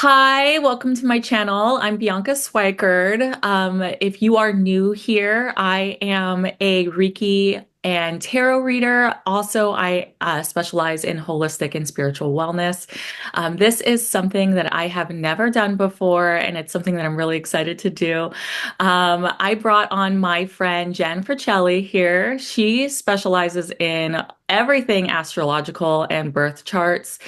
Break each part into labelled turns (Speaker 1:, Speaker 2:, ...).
Speaker 1: Hi, welcome to my channel. I'm Bianca Swikard. If you are new here, I am a Reiki and tarot reader. Also, I specialize in holistic and spiritual wellness. This is something that I have never done before, and it's something that I'm really excited to do. I brought on my friend Jen Forchelli here. She specializes in everything astrological and birth charts.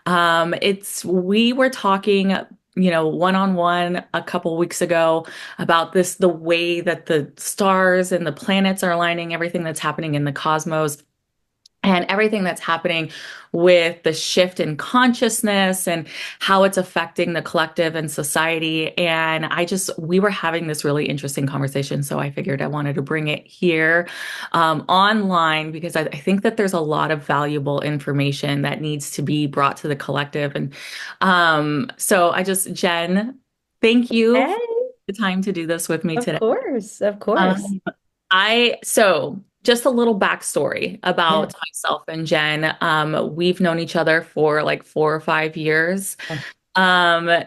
Speaker 1: We were talking, one-on-one a couple weeks ago about the way that the stars and the planets are aligning, everything that's happening in the cosmos and everything that's happening with the shift in consciousness and how it's affecting the collective and society. And we were having this really interesting conversation. So I figured I wanted to bring it here online because I think that there's a lot of valuable information that needs to be brought to the collective. And Jen, thank you
Speaker 2: Hey,
Speaker 1: for the time to do this with me
Speaker 2: of
Speaker 1: today.
Speaker 2: course, of course.
Speaker 1: Um, just a little backstory
Speaker 2: Yeah.
Speaker 1: about myself and Jen. We've known each other for like 4 or 5 years.
Speaker 2: Oh,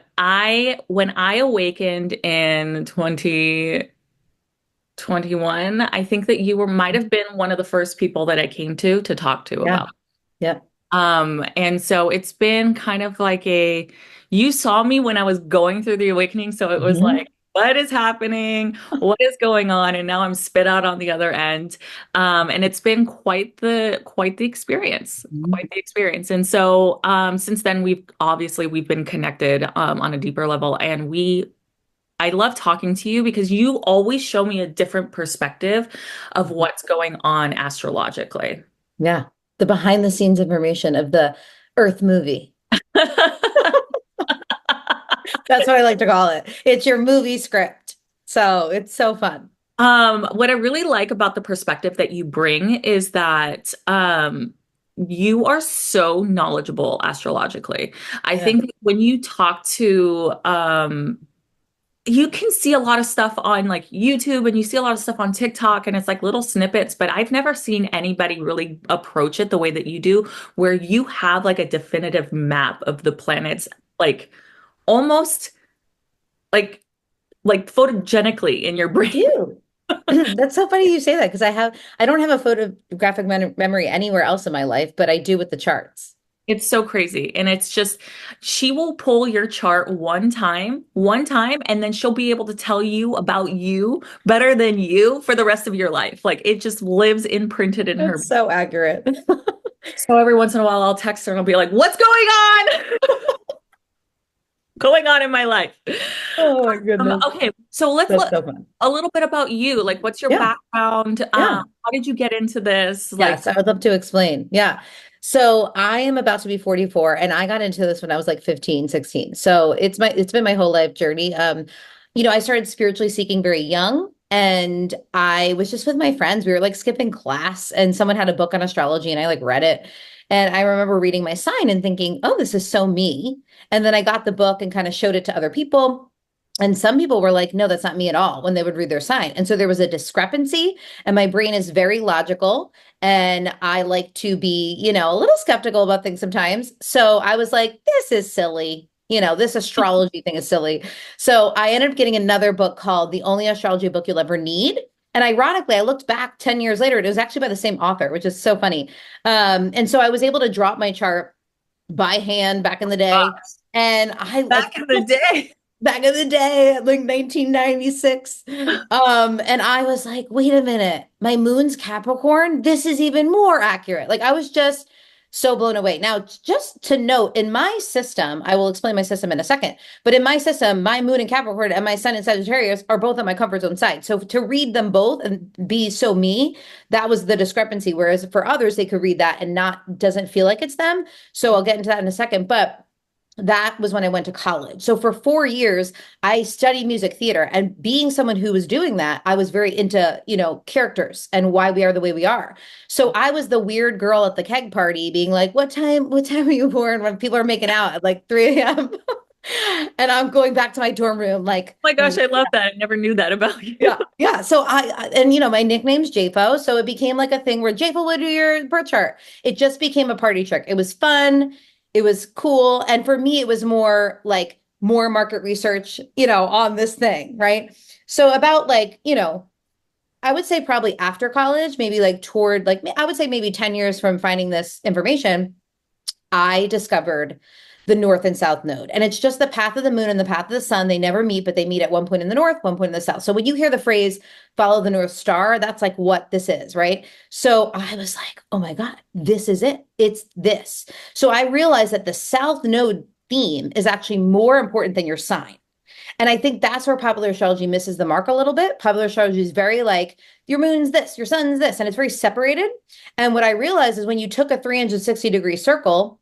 Speaker 1: When I awakened in 2021, I think that might have been one of the first people that I came to talk to
Speaker 2: yeah,
Speaker 1: about.
Speaker 2: yeah.
Speaker 1: And so it's been kind of like you saw me when I was going through the awakening. So it was
Speaker 2: Mhm.
Speaker 1: like, what is happening? What is going on? And now I'm spit out on the other end. And it's been quite the experience,
Speaker 2: Mhm.
Speaker 1: quite the experience. And so, since then we've been connected, on a deeper level. I love talking to you because you always show me a different perspective of what's going on astrologically.
Speaker 2: Yeah. The behind the scenes information of the Earth movie. That's what I like to call it. It's your movie script. So it's so fun.
Speaker 1: What I really like about the perspective that you bring is that you are so knowledgeable astrologically. I
Speaker 2: Yeah.
Speaker 1: think that when you talk to you can see a lot of stuff on like YouTube and you see a lot of stuff on TikTok and it's like little snippets, but I've never seen anybody really approach it the way that you do, where you have like a definitive map of the planets, like almost like photogenically in your
Speaker 2: I
Speaker 1: brain.
Speaker 2: do. That's so funny you say that because I don't have a photographic memory anywhere else in my life, but I do with the charts.
Speaker 1: It's so crazy. And it's just, she will pull your chart one time, and then she'll be able to tell you about you better than you for the rest of your life. Like it just lives imprinted in her.
Speaker 2: That's so accurate.
Speaker 1: So every once in a while, I'll text her and I'll be like, what's going on? Going on in my life.
Speaker 2: Oh my goodness.
Speaker 1: Okay, so let's
Speaker 2: That's
Speaker 1: look
Speaker 2: so fun.
Speaker 1: a little bit about you. Like, what's your
Speaker 2: Yeah.
Speaker 1: background?
Speaker 2: Yeah.
Speaker 1: How did you get into this? Like,
Speaker 2: Yes, I would love to explain. Yeah. So I am about to be 44 and I got into this when I was like 15, 16. So it's been my whole life journey. I started spiritually seeking very young and I was just with my friends. We were like skipping class and someone had a book on astrology and I like read it. And I remember reading my sign and thinking, "Oh, this is so me." And then I got the book and kind of showed it to other people. And some people were like, "No, that's not me at all," when they would read their sign. And so there was a discrepancy and my brain is very logical and I like to be, a little skeptical about things sometimes. So I was like, this is silly. This astrology thing is silly. So I ended up getting another book called The Only Astrology Book You'll Ever Need. And ironically, I looked back 10 years later, and it was actually by the same author, which is so funny. And so I was able to drop my chart by hand back in the day. And I like
Speaker 1: back in the day.
Speaker 2: back in the day, like 1996. And I was like, wait a minute, my moon's Capricorn. This is even more accurate. Like I was just so blown away. Now, just to note, in my system, I will explain my system in a second, but in my system, my moon in Capricorn and my sun in Sagittarius are both on my comfort zone side. So to read them both and be so me, that was the discrepancy. Whereas for others, they could read that and not doesn't feel like it's them. So I'll get into that in a second. But that was when I went to college. So for 4 years, I studied music theater. And being someone who was doing that, I was very into, characters and why we are the way we are. So I was the weird girl at the keg party being like, what time are you born when people are making out at like 3 a.m.? And I'm going back to my dorm room, like,
Speaker 1: Oh my gosh, I love that. I never knew that about you.
Speaker 2: yeah, yeah. So and my nickname's JFO. So it became like a thing where JFO would do your birth chart. It just became a party trick. It was fun. It was cool. And for me, it was more like more market research, on this thing, right? So about like, I would say probably after college, maybe like toward like I would say maybe 10 years from finding this information, I discovered the north and south node. And it's just the path of the moon and the path of the sun. They never meet, but they meet at one point in the north, one point in the south. So when you hear the phrase follow the North Star, that's like what this is, right? So I was like, oh my God, this is it. It's this. So I realized that the south node theme is actually more important than your sign. And I think that's where popular astrology misses the mark a little bit. Popular astrology is very like, your moon's this, your sun's this, and it's very separated. And what I realized is when you took a 360-degree circle,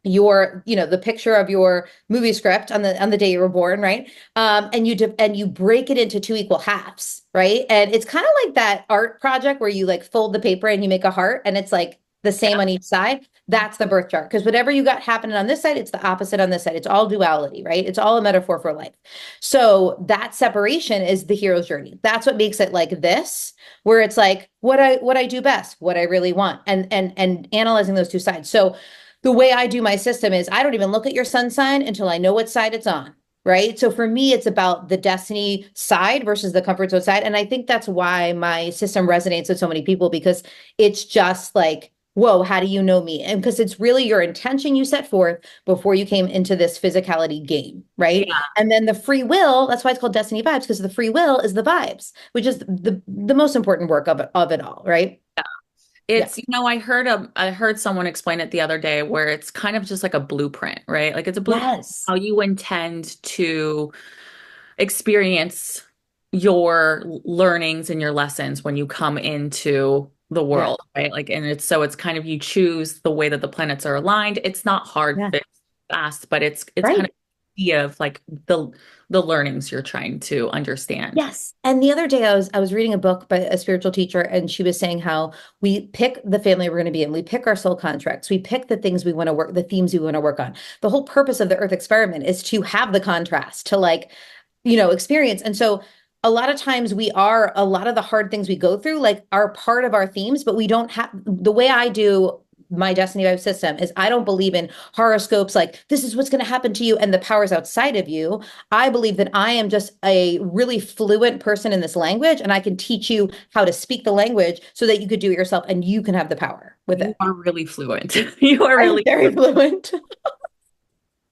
Speaker 2: the picture of your movie script on the day you were born, right? And you break it into two equal halves, right? And it's kind of like that art project where you like fold the paper and you make a heart, and it's like the same on each side. That's the birth chart. Because whatever you got happening on this side, it's the opposite on this side. It's all duality, right? It's all a metaphor for life. So that separation is the hero's journey. That's what makes it like this, where it's like what I do best, what I really want, and analyzing those two sides. So the way I do my system is I don't even look at your sun sign until I know what side it's on. Right. So for me, it's about the destiny side versus the comfort zone side. And I think that's why my system resonates with so many people, because it's just like, whoa, how do you know me? And because it's really your intention you set forth before you came into this physicality game. Right.
Speaker 1: Yeah.
Speaker 2: And then the free will, that's why it's called destiny vibes, because the free will is the vibes, which is the most important work of it all. Right. Yeah.
Speaker 1: It's, I heard someone explain it the other day where it's kind of just like a blueprint, right? Like it's a blueprint
Speaker 2: Yes.
Speaker 1: how you intend to experience your learnings and your lessons when you come into the
Speaker 2: Yeah.
Speaker 1: world, right? Like, and it's kind of you choose the way that the planets are aligned. It's not hard,
Speaker 2: Yeah.
Speaker 1: fixed, fast, but it's kind
Speaker 2: Right.
Speaker 1: of idea of like the learnings you're trying to understand.
Speaker 2: Yes. And the other day I was reading a book by a spiritual teacher, and she was saying how we pick the family we're going to be in. We pick our soul contracts. We pick the things we want to work, the themes we want to work on. The whole purpose of the Earth experiment is to have the contrast, to like, experience. And so a lot of times a lot of the hard things we go through, like are part of our themes, but we don't have the way I do my destiny vibe system is I don't believe in horoscopes like this is what's going to happen to you and the powers outside of you. I believe that I am just a really fluent person in this language, and I can teach you how to speak the language so that you could do it yourself and you can have the power with
Speaker 1: You
Speaker 2: it.
Speaker 1: are really fluent. You are
Speaker 2: I'm
Speaker 1: really
Speaker 2: very fluent.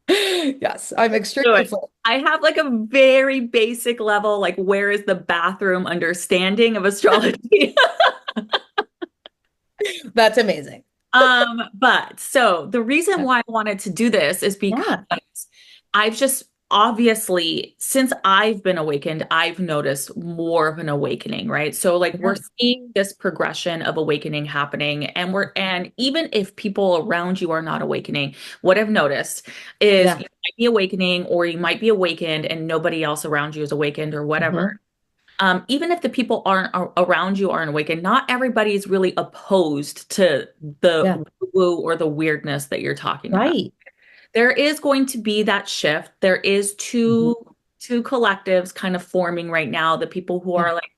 Speaker 2: Yes, I'm extremely
Speaker 1: fluent.
Speaker 2: fluent.
Speaker 1: I have like a very basic level, like where is the bathroom understanding of astrology.
Speaker 2: That's amazing.
Speaker 1: But so the reason why I wanted to do this is because
Speaker 2: Yeah.
Speaker 1: I've just obviously, since I've been awakened, I've noticed more of an awakening, right? So like we're
Speaker 2: Yeah.
Speaker 1: seeing this progression of awakening happening, and even if people around you are not awakening, what I've noticed is you
Speaker 2: Yeah.
Speaker 1: might be awakening or you might be awakened and nobody else around you is awakened or whatever.
Speaker 2: Hmm.
Speaker 1: Even if the people around you aren't awakened, not everybody is really opposed to the
Speaker 2: Yeah.
Speaker 1: woo or the weirdness that you're talking about.
Speaker 2: Right.
Speaker 1: There is going to be that shift. There is
Speaker 2: Mhm.
Speaker 1: two collectives kind of forming right now. The people who
Speaker 2: Yeah.
Speaker 1: are like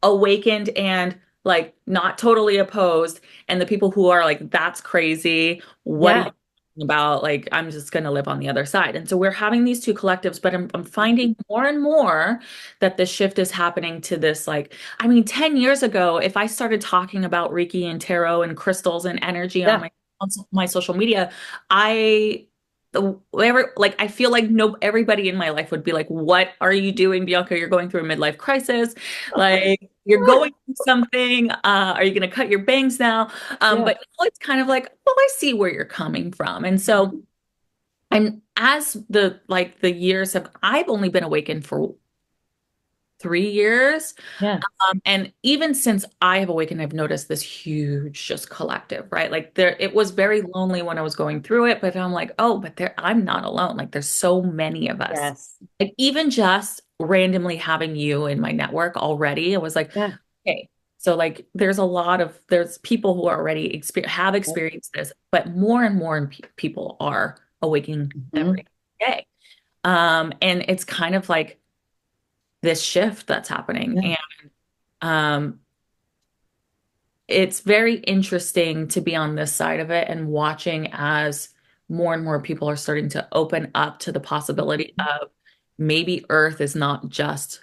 Speaker 1: awakened and like not totally opposed, and the people who are like, that's crazy. What are you
Speaker 2: Yeah.
Speaker 1: talking about? Like, I'm just gonna live on the other side. And so we're having these two collectives, but I'm finding more and more that the shift is happening to this, like, I mean, 10 years ago, if I started talking about Reiki and tarot and crystals and energy on
Speaker 2: Yeah.
Speaker 1: my social media, I like I feel like no everybody in my life would be like, what are you doing, Bianca? You're going through a midlife crisis. Like you're going through something. Are you going to cut your bangs now?
Speaker 2: Yeah.
Speaker 1: But now it's kind of like, well, I see where you're coming from. And so, and as the years have, I've only been awakened for 3 years.
Speaker 2: Yeah.
Speaker 1: And even since I have awakened, I've noticed this huge just collective, right? Like there, it was very lonely when I was going through it, but I'm like, oh, but I'm not alone. Like there's so many of us.
Speaker 2: Yes.
Speaker 1: Like even just randomly having you in my network already, I was like,
Speaker 2: Yeah.
Speaker 1: okay. So like there's people who are already have
Speaker 2: Yep.
Speaker 1: experienced this, but more and more people are awakening
Speaker 2: Mhm.
Speaker 1: every day. And it's kind of like this shift that's happening.
Speaker 2: Yeah.
Speaker 1: Um, it's very interesting to be on this side of it and watching as more and more people are starting to open up to the possibility
Speaker 2: Mhm.
Speaker 1: of maybe Earth is not just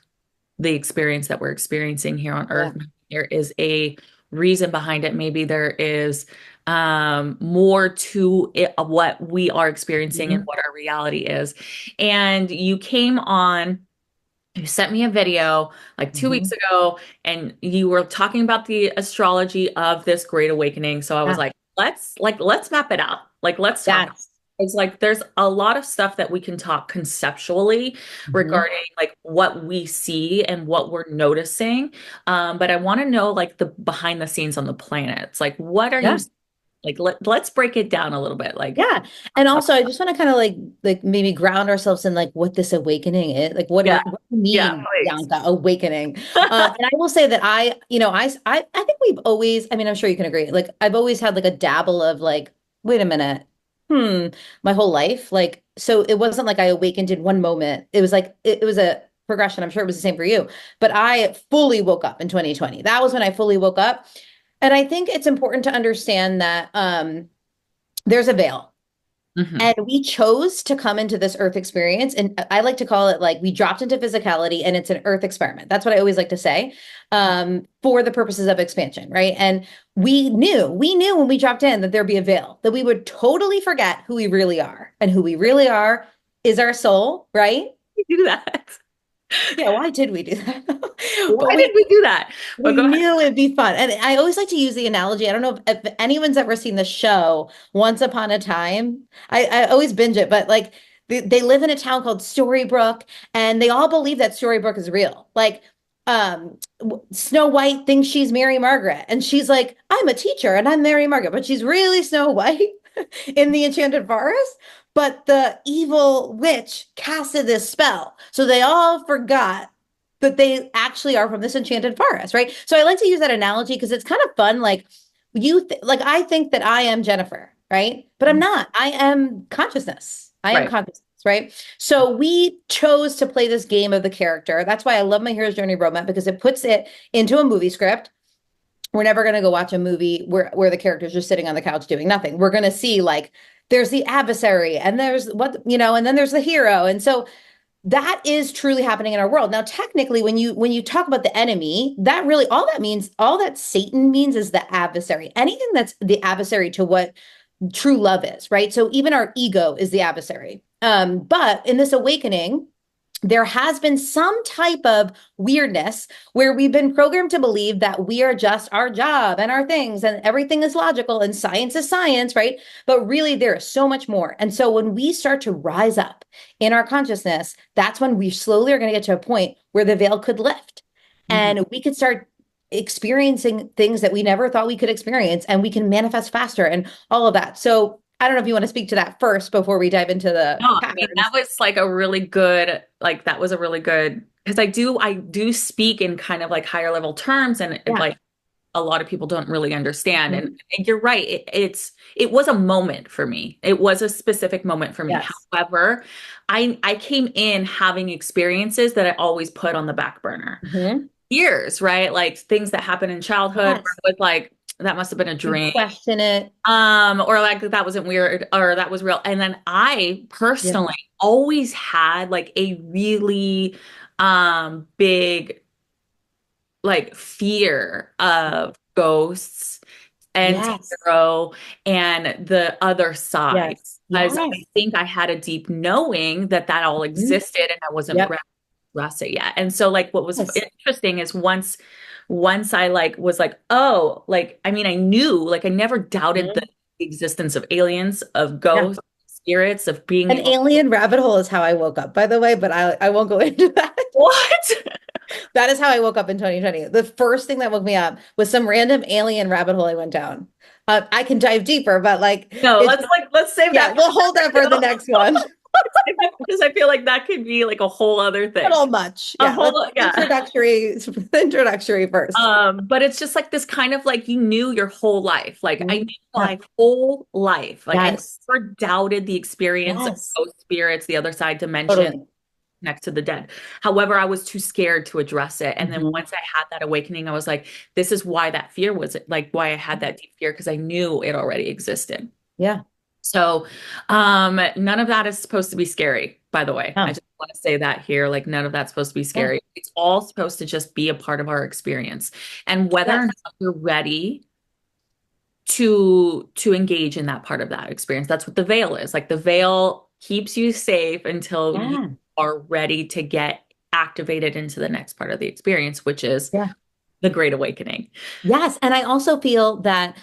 Speaker 1: the experience that we're experiencing here on
Speaker 2: Yeah.
Speaker 1: Earth. There is a reason behind it. Maybe there is more to it, of what we are experiencing and
Speaker 2: Mhm.
Speaker 1: what our reality is. And you came on. You sent me a video like 2 weeks
Speaker 2: Mhm.
Speaker 1: ago, and you were talking about the astrology of this great awakening. So I was
Speaker 2: Yeah.
Speaker 1: let's map it out. Like let's talk.
Speaker 2: Yes.
Speaker 1: It's like there's a lot of stuff that we can talk conceptually
Speaker 2: Mhm.
Speaker 1: regarding like what we see and what we're noticing. But I want to know like the behind the scenes on the planets. Like what are you
Speaker 2: Yeah.
Speaker 1: like? Let's break it down a little bit. Like
Speaker 2: Yeah. And also I just want to kind of like maybe ground ourselves in like what this awakening is. Like
Speaker 1: yeah,
Speaker 2: what do you
Speaker 1: yeah,
Speaker 2: mean,
Speaker 1: please.
Speaker 2: Bianca, awakening? And I will say that I think we've always, I mean, I'm sure you can agree. Like I've always had like a dabble of like, wait a minute. Hmm, my whole life. Like, so it wasn't like I awakened in one moment. It was like it was a progression. I'm sure it was the same for you. But I fully woke up in 2020. That was when I fully woke up. And I think it's important to understand that there's a veil.
Speaker 1: Hmm.
Speaker 2: And we chose to come into this earth experience. And I like to call it like we dropped into physicality and it's an earth experiment. That's what I always like to say, for the purposes of expansion, right? And we knew when we dropped in that there'd be a veil, that we would totally forget who we really are. And who we really are is our soul, right?
Speaker 1: Do that.
Speaker 2: Yeah, why did we do that? But
Speaker 1: Why did
Speaker 2: we
Speaker 1: we do that? But
Speaker 2: we
Speaker 1: go ahead.
Speaker 2: knew it'd be fun. And I always like to use the analogy. I don't know if anyone's ever seen the show Once Upon a Time. I always binge it, but like they live in a town called Storybrooke, and they all believe that Storybrooke is real. Like Snow White thinks she's Mary Margaret, and she's like, I'm a teacher and I'm Mary Margaret, but she's really Snow White in the Enchanted Forest. But the evil witch casted this spell. So they all forgot that they actually are from this enchanted forest, right? So I like to use that analogy because it's kind of fun. Like like I think that I am Jennifer, right? But I'm not. I am consciousness. I am
Speaker 1: Right.
Speaker 2: consciousness, right? So we chose to play this game of the character. That's why I love my hero's journey roadmap because it puts it into a movie script. We're never going to go watch a movie where the character's just sitting on the couch doing nothing. We're going to see like there's the adversary and there's and then there's the hero. And so that is truly happening in our world. Now, technically, when you talk about the enemy, that really all that means, all that Satan means is the adversary. Anything that's the adversary to what true love is, right? So even our ego is the adversary. But in this awakening, there has been some type of weirdness where we've been programmed to believe that we are just our job and our things and everything is logical and science is science, right? But really, there is so much more. And so when we start to rise up in our consciousness, that's when we slowly are going to get to a point where the veil could lift
Speaker 1: Hmm.
Speaker 2: and we could start experiencing things that we never thought we could experience and we can manifest faster and all of that. So I don't know if you want to speak to that first before we dive into the
Speaker 1: No, I mean that
Speaker 2: patterns.
Speaker 1: was like a really good, like that was a really good because I do speak in kind of like higher level terms and
Speaker 2: Yeah.
Speaker 1: like a lot of people don't really understand.
Speaker 2: Mhm.
Speaker 1: And you're right. It was a moment for me. It was a specific moment for me.
Speaker 2: Yes.
Speaker 1: However, I came in having experiences that I always put on the back burner.
Speaker 2: Mhm.
Speaker 1: Years, right? Like things that happened in childhood where
Speaker 2: Yes.
Speaker 1: I was like, that must have been a
Speaker 2: You
Speaker 1: dream.
Speaker 2: question it.
Speaker 1: Or like that wasn't weird or that was real. And then I
Speaker 2: Yeah.
Speaker 1: personally always had like a really big like fear of ghosts and
Speaker 2: Yes.
Speaker 1: tarot and the other side.
Speaker 2: Yes.
Speaker 1: Because
Speaker 2: Yes.
Speaker 1: I think I had a deep knowing that that all
Speaker 2: Mhm.
Speaker 1: existed and I wasn't
Speaker 2: Yep.
Speaker 1: ready to address it yet. And so like what was
Speaker 2: Yes.
Speaker 1: interesting is once I like was like, oh, like I mean I knew, like I never doubted the
Speaker 2: Mhm.
Speaker 1: existence of aliens, of
Speaker 2: Yeah.
Speaker 1: ghosts, spirits, of being
Speaker 2: An
Speaker 1: able
Speaker 2: alien rabbit hole is how I woke up, by the way, but I won't go into that.
Speaker 1: what?
Speaker 2: That is how I woke up in 2020. The first thing that woke me up was some random alien rabbit hole I went down. I can dive deeper, but like
Speaker 1: No,
Speaker 2: it's
Speaker 1: let's save
Speaker 2: yeah,
Speaker 1: that
Speaker 2: we'll hold that for the
Speaker 1: for
Speaker 2: next one.
Speaker 1: because I feel like that could be like a whole other
Speaker 2: A
Speaker 1: thing.
Speaker 2: little much.
Speaker 1: A
Speaker 2: Yeah, let's
Speaker 1: whole yeah.
Speaker 2: introductory first.
Speaker 1: But it's just like this kind of like you knew your whole life. Like I knew
Speaker 2: Mhm. Yeah.
Speaker 1: my whole life. Like I
Speaker 2: Yes.
Speaker 1: never doubted the experience of
Speaker 2: Yes.
Speaker 1: ghost spirits, the other side dimension
Speaker 2: Totally.
Speaker 1: next to the dead. However, I was too scared to address it. And then
Speaker 2: Mhm.
Speaker 1: once I had that awakening, I was like, this is why that fear was like why I had that deep fear because I knew it already existed.
Speaker 2: Yeah.
Speaker 1: So, none of that is supposed to be scary, by the way. I
Speaker 2: Oh,
Speaker 1: just want to say that here, like none of that's supposed to be
Speaker 2: yeah.
Speaker 1: scary. It's all supposed to just be a part of our experience. And whether or
Speaker 2: Yes.
Speaker 1: not you're ready to engage in that part of that experience, that's what the veil is. Like the veil keeps you safe until you
Speaker 2: Yeah.
Speaker 1: are ready to get activated into the next part of the experience, which is
Speaker 2: Yeah.
Speaker 1: the Great Awakening.
Speaker 2: Yes, and I also feel that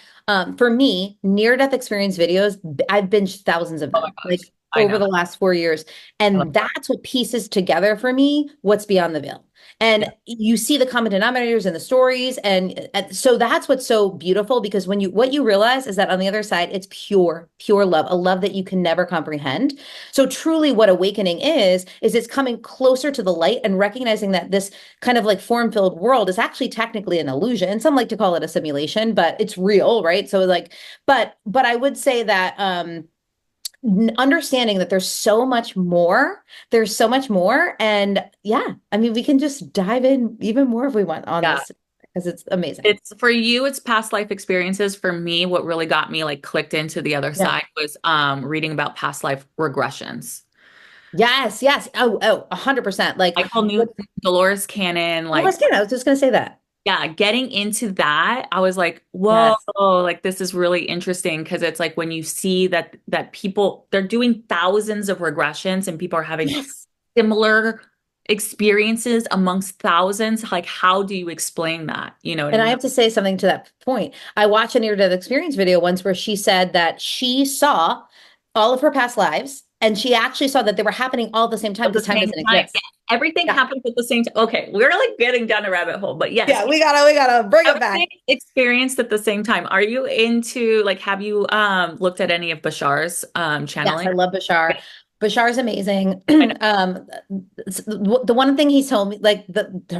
Speaker 2: for me, near-death experience videos, I've binged thousands of
Speaker 1: Oh my
Speaker 2: them, like
Speaker 1: gosh, I
Speaker 2: over
Speaker 1: know.
Speaker 2: the last 4 years,
Speaker 1: I love
Speaker 2: and
Speaker 1: that.
Speaker 2: that's what pieces together for me what's beyond the veil.
Speaker 1: Yeah.
Speaker 2: And you see the common denominators in the stories, and so that's what's so beautiful because when you what you realize is that on the other side, it's pure, pure love, a love that you can never comprehend. So truly, what awakening is it's coming closer to the light and recognizing that this kind of like form-filled world is actually technically an illusion. Some like to call it a simulation, but it's real, right? So like, but I would say that understanding that there's so much more. And yeah, I mean, we can just dive in even more if we want on
Speaker 1: Yeah.
Speaker 2: this because it's amazing.
Speaker 1: It's for you, it's past life experiences. For me, what really got me like clicked into the other
Speaker 2: Yeah.
Speaker 1: side was reading about past life regressions.
Speaker 2: Yes, yes. Oh, 100%. Like
Speaker 1: Michael
Speaker 2: what
Speaker 1: Newton, Dolores Cannon,
Speaker 2: I
Speaker 1: like
Speaker 2: was gonna, I was just gonna say that.
Speaker 1: yeah, getting into that, I was like, whoa,
Speaker 2: Yes.
Speaker 1: like this is really interesting because it's like when you see that people they're doing thousands of regressions and people are having
Speaker 2: Yes.
Speaker 1: similar experiences amongst thousands, like how do you explain that? You know what I
Speaker 2: And I
Speaker 1: mean?
Speaker 2: have to say something to that point. I watched a near-death experience video once where she said that she saw all of her past lives and she actually saw that they were happening all at the same time
Speaker 1: At the
Speaker 2: because time
Speaker 1: same
Speaker 2: doesn't
Speaker 1: time, yeah,
Speaker 2: exist.
Speaker 1: everything
Speaker 2: Yeah.
Speaker 1: happens at the same time. Okay, we're like getting down a rabbit hole, but yes,
Speaker 2: Yeah, we gotta bring it back.
Speaker 1: everything experienced at the same time. Are you into like have you looked at any of Bashar's
Speaker 2: Yes, I
Speaker 1: channeling?
Speaker 2: love Bashar.
Speaker 1: Yeah,
Speaker 2: Bashar is amazing.
Speaker 1: I know,
Speaker 2: The one thing he's told me, like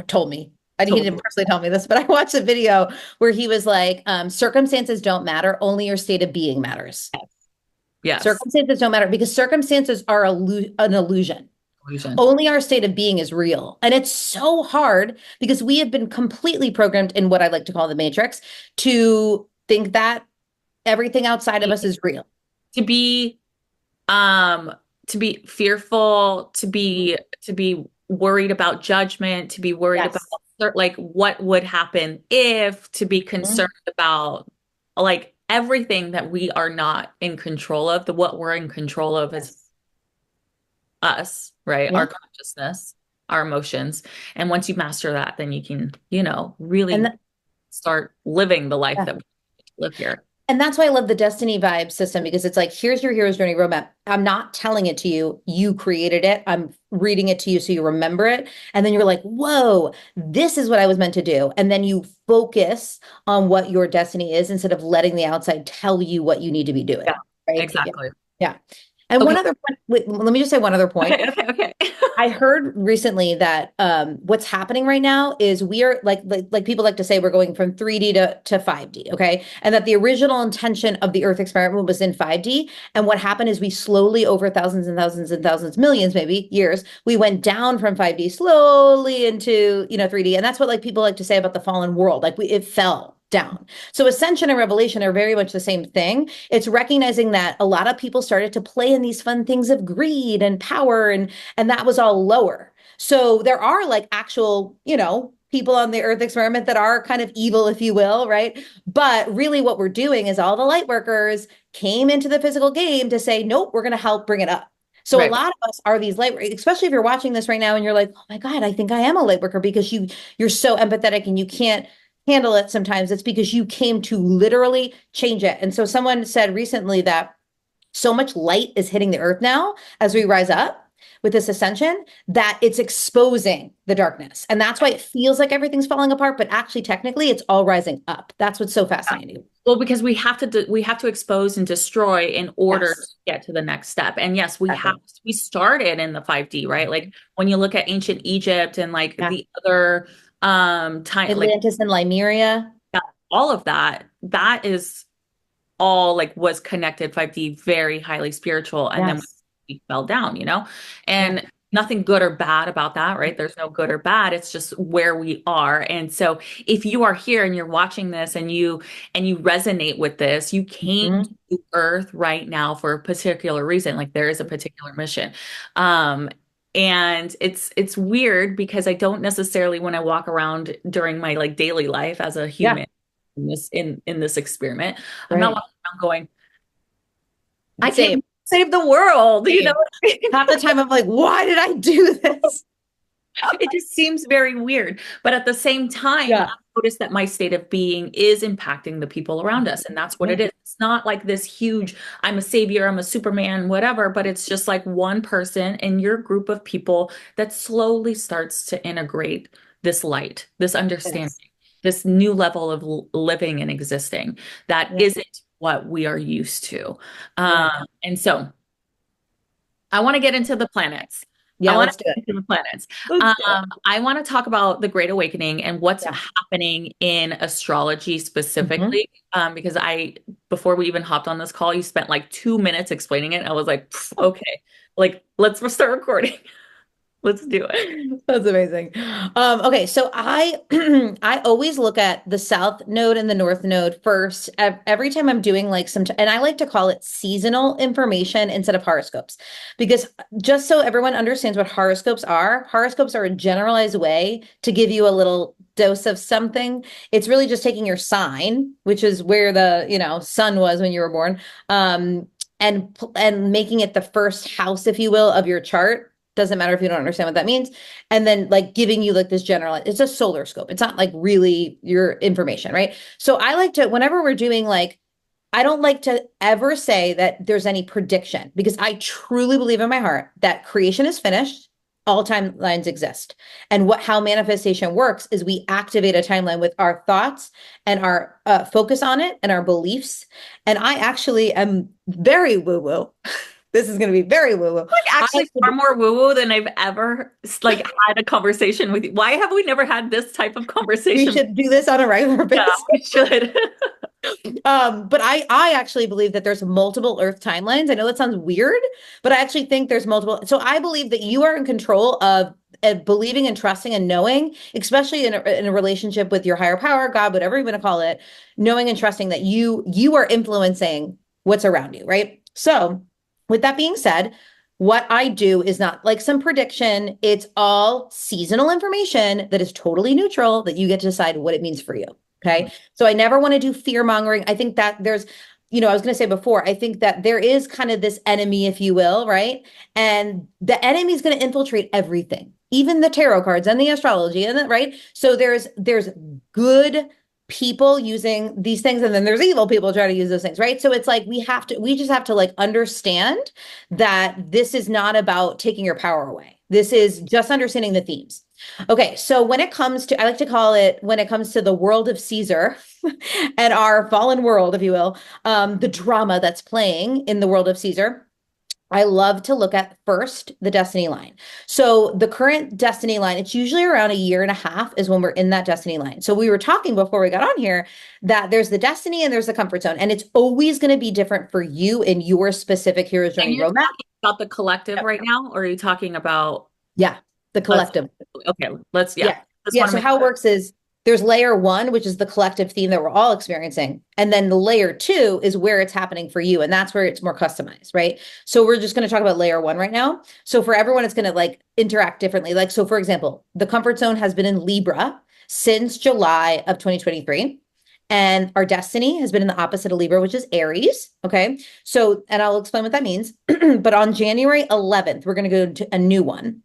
Speaker 2: told me, and he
Speaker 1: told
Speaker 2: didn't
Speaker 1: me.
Speaker 2: personally tell me this, but I watched a video where he was like, circumstances don't matter, only your state of being matters.
Speaker 1: Yes.
Speaker 2: Circumstances don't matter because circumstances are an illusion.
Speaker 1: Illusion.
Speaker 2: Only our state of being is real. And it's so hard because we have been completely programmed in what I like to call the matrix to think that everything outside of us is real.
Speaker 1: To be um to be fearful, to be worried about judgment, to be worried about
Speaker 2: Yes.
Speaker 1: like what would happen if, to be
Speaker 2: Mhm.
Speaker 1: concerned about like everything that we are not in control of. The what we're in control of is
Speaker 2: Yes.
Speaker 1: us, right?
Speaker 2: Yeah.
Speaker 1: Our consciousness, our emotions. And once you master that, then you can,
Speaker 2: And
Speaker 1: really start living the life
Speaker 2: yeah.
Speaker 1: that we live here.
Speaker 2: And that's why I love the Destiny vibe system because it's like, here's your hero's journey roadmap. I'm not telling it to you. You created it. I'm reading it to you so you remember it. And then you're like, whoa, this is what I was meant to do. And then you focus on what your destiny is instead of letting the outside tell you what you need to be
Speaker 1: Yeah,
Speaker 2: doing. Right. Yeah.
Speaker 1: exactly.
Speaker 2: Yeah. And
Speaker 1: Okay.
Speaker 2: one other point, wait, let me just say one other point.
Speaker 1: Okay, okay, okay.
Speaker 2: I heard recently that what's happening right now is we are like people like to say we're going from 3D to 5D, okay? And that the original intention of the Earth experiment was in 5D. And what happened is we slowly, over thousands and thousands and thousands, millions maybe years, we went down from 5D slowly into 3D. And that's what like people like to say about the fallen world. Like it fell down. So ascension and revelation are very much the same thing. It's recognizing that a lot of people started to play in these fun things of greed and power and that was all lower. So there are like actual, people on the Earth experiment that are kind of evil, if you will, right? But really, what we're doing is all the light workers came into the physical game to say, nope, we're going to help bring it up. So a
Speaker 1: Right.
Speaker 2: lot of us are these light, especially if you're watching this right now and you're like, oh my God, I think I am a light worker because you're so empathetic and you can't handle it sometimes. It's because you came to literally change it. And so someone said recently that so much light is hitting the earth now as we rise up with this ascension that it's exposing the darkness. And that's why it feels like everything's falling apart, but actually, technically, it's all rising up. That's what's so fascinating.
Speaker 1: Well, because we have to expose and destroy in order to
Speaker 2: Yes,
Speaker 1: get to the next step. And yes, we have
Speaker 2: exactly.
Speaker 1: we started in the 5D, right? Like when you look at ancient Egypt and like
Speaker 2: Yeah.
Speaker 1: the other time like
Speaker 2: Atlantis and Lemuria.
Speaker 1: all of that, that is all like was connected 5D, very highly spiritual. And then
Speaker 2: Yes.
Speaker 1: we fell down,
Speaker 2: Yeah.
Speaker 1: and nothing good or bad about that, right? There's no good or bad. It's just where we are. And so if you are here and you're watching this and you resonate with this, you came
Speaker 2: Mhm.
Speaker 1: to Earth right now for a particular reason. Like there is a particular mission. Um, and it's weird because I don't necessarily when I walk around during my like daily life as a
Speaker 2: Yeah,
Speaker 1: human in this experiment, I'm not
Speaker 2: right.
Speaker 1: walking around going, I
Speaker 2: Same,
Speaker 1: can't save the world, you know?
Speaker 2: same. Half the time I'm like, why did I do this?
Speaker 1: It just seems very weird. But at the same time, I
Speaker 2: Yeah.
Speaker 1: notice that my state of being is impacting the people around us. And that's what it
Speaker 2: Yeah.
Speaker 1: is. It's not like this huge, I'm a savior, I'm a Superman, whatever, but it's just like one person in your group of people that slowly starts to integrate this light, this understanding,
Speaker 2: Yes.
Speaker 1: this new level of living and existing that
Speaker 2: Yeah.
Speaker 1: isn't what we are used to.
Speaker 2: Yeah.
Speaker 1: And so, I want to get into the planets. I
Speaker 2: Yeah,
Speaker 1: want to
Speaker 2: let's do it.
Speaker 1: get into the planets.
Speaker 2: Let's do it.
Speaker 1: I want to talk about the Great Awakening and what's
Speaker 2: Yeah.
Speaker 1: happening in astrology
Speaker 2: Mhm.
Speaker 1: specifically. Because before we even hopped on this call, you spent like 2 minutes explaining it. I was like, "Pff, okay, like let's start recording. Let's do it.
Speaker 2: That's amazing. Okay, so I I always look at the south node and the north node first every time I'm doing like and I like to call it seasonal information instead of horoscopes because just so everyone understands what horoscopes are a generalized way to give you a little dose of something. It's really just taking your sign, which is where the, sun was when you were born, and making it the first house, if you will, of your chart. Doesn't matter if you don't understand what that means. And then like giving you like this general, it's a solar scope. It's not like really your information, right? So I like to, whenever we're doing like, I don't like to ever say that there's any prediction because I truly believe in my heart that creation is finished. All timelines exist. And how manifestation works is we activate a timeline with our thoughts and our focus on it and our beliefs. And I actually am very woo woo. This is going to be very woo woo.
Speaker 1: Like
Speaker 2: I
Speaker 1: actually far more woo-woo than I've ever like had a conversation with you. Why have we never had this type of
Speaker 2: We
Speaker 1: conversation?
Speaker 2: should do this on a regular
Speaker 1: Yeah,
Speaker 2: basis.
Speaker 1: we should.
Speaker 2: But I actually believe that there's multiple Earth timelines. I know that sounds weird, but I actually think there's multiple. So I believe that you are in control of believing and trusting and knowing, especially in a relationship with your higher power, God, whatever you want to call it, knowing and trusting that you are influencing what's around you, right? So, with that being said, what I do is not like some prediction. It's all seasonal information that is totally neutral that you get to decide what it means for you. Okay. So I never want to do fear mongering. I think that there's, I was going to say before, I think that there is kind of this enemy, if you will, right? And the enemy is going to infiltrate everything, even the tarot cards and the astrology, and right. So there's good people using these things, and then there's evil people trying to use those things, right? So it's like we just have to like understand that this is not about taking your power away. This is just understanding the themes. Okay, so when it comes to, I like to call it, when it comes to the world of Caesar and our fallen world, if you will, the drama that's playing in the world of Caesar, I love to look at first the destiny line. So the current destiny line, it's usually around a year and a half is when we're in that destiny line. So we were talking before we got on here that there's the destiny and there's the comfort zone, and it's always going to be different for you in your specific hero's
Speaker 1: And
Speaker 2: journey
Speaker 1: you're
Speaker 2: roadmap.
Speaker 1: talking about the collective right now, or are you talking about
Speaker 2: Yeah, the
Speaker 1: us?
Speaker 2: collective.
Speaker 1: Okay, let's, yeah.
Speaker 2: Yeah.
Speaker 1: Just
Speaker 2: Yeah.
Speaker 1: want to
Speaker 2: So
Speaker 1: make
Speaker 2: how it
Speaker 1: sure.
Speaker 2: works is there's layer one, which is the collective theme that we're all experiencing. And then the layer two is where it's happening for you. And that's where it's more customized, right? So we're just going to talk about layer one right now. So for everyone, it's going to like interact differently. Like, so for example, the comfort zone has been in Libra since July of 2023. And our destiny has been in the opposite of Libra, which is Aries. Okay. So, and I'll explain what that means. But on January 11th, we're going to go into a new one.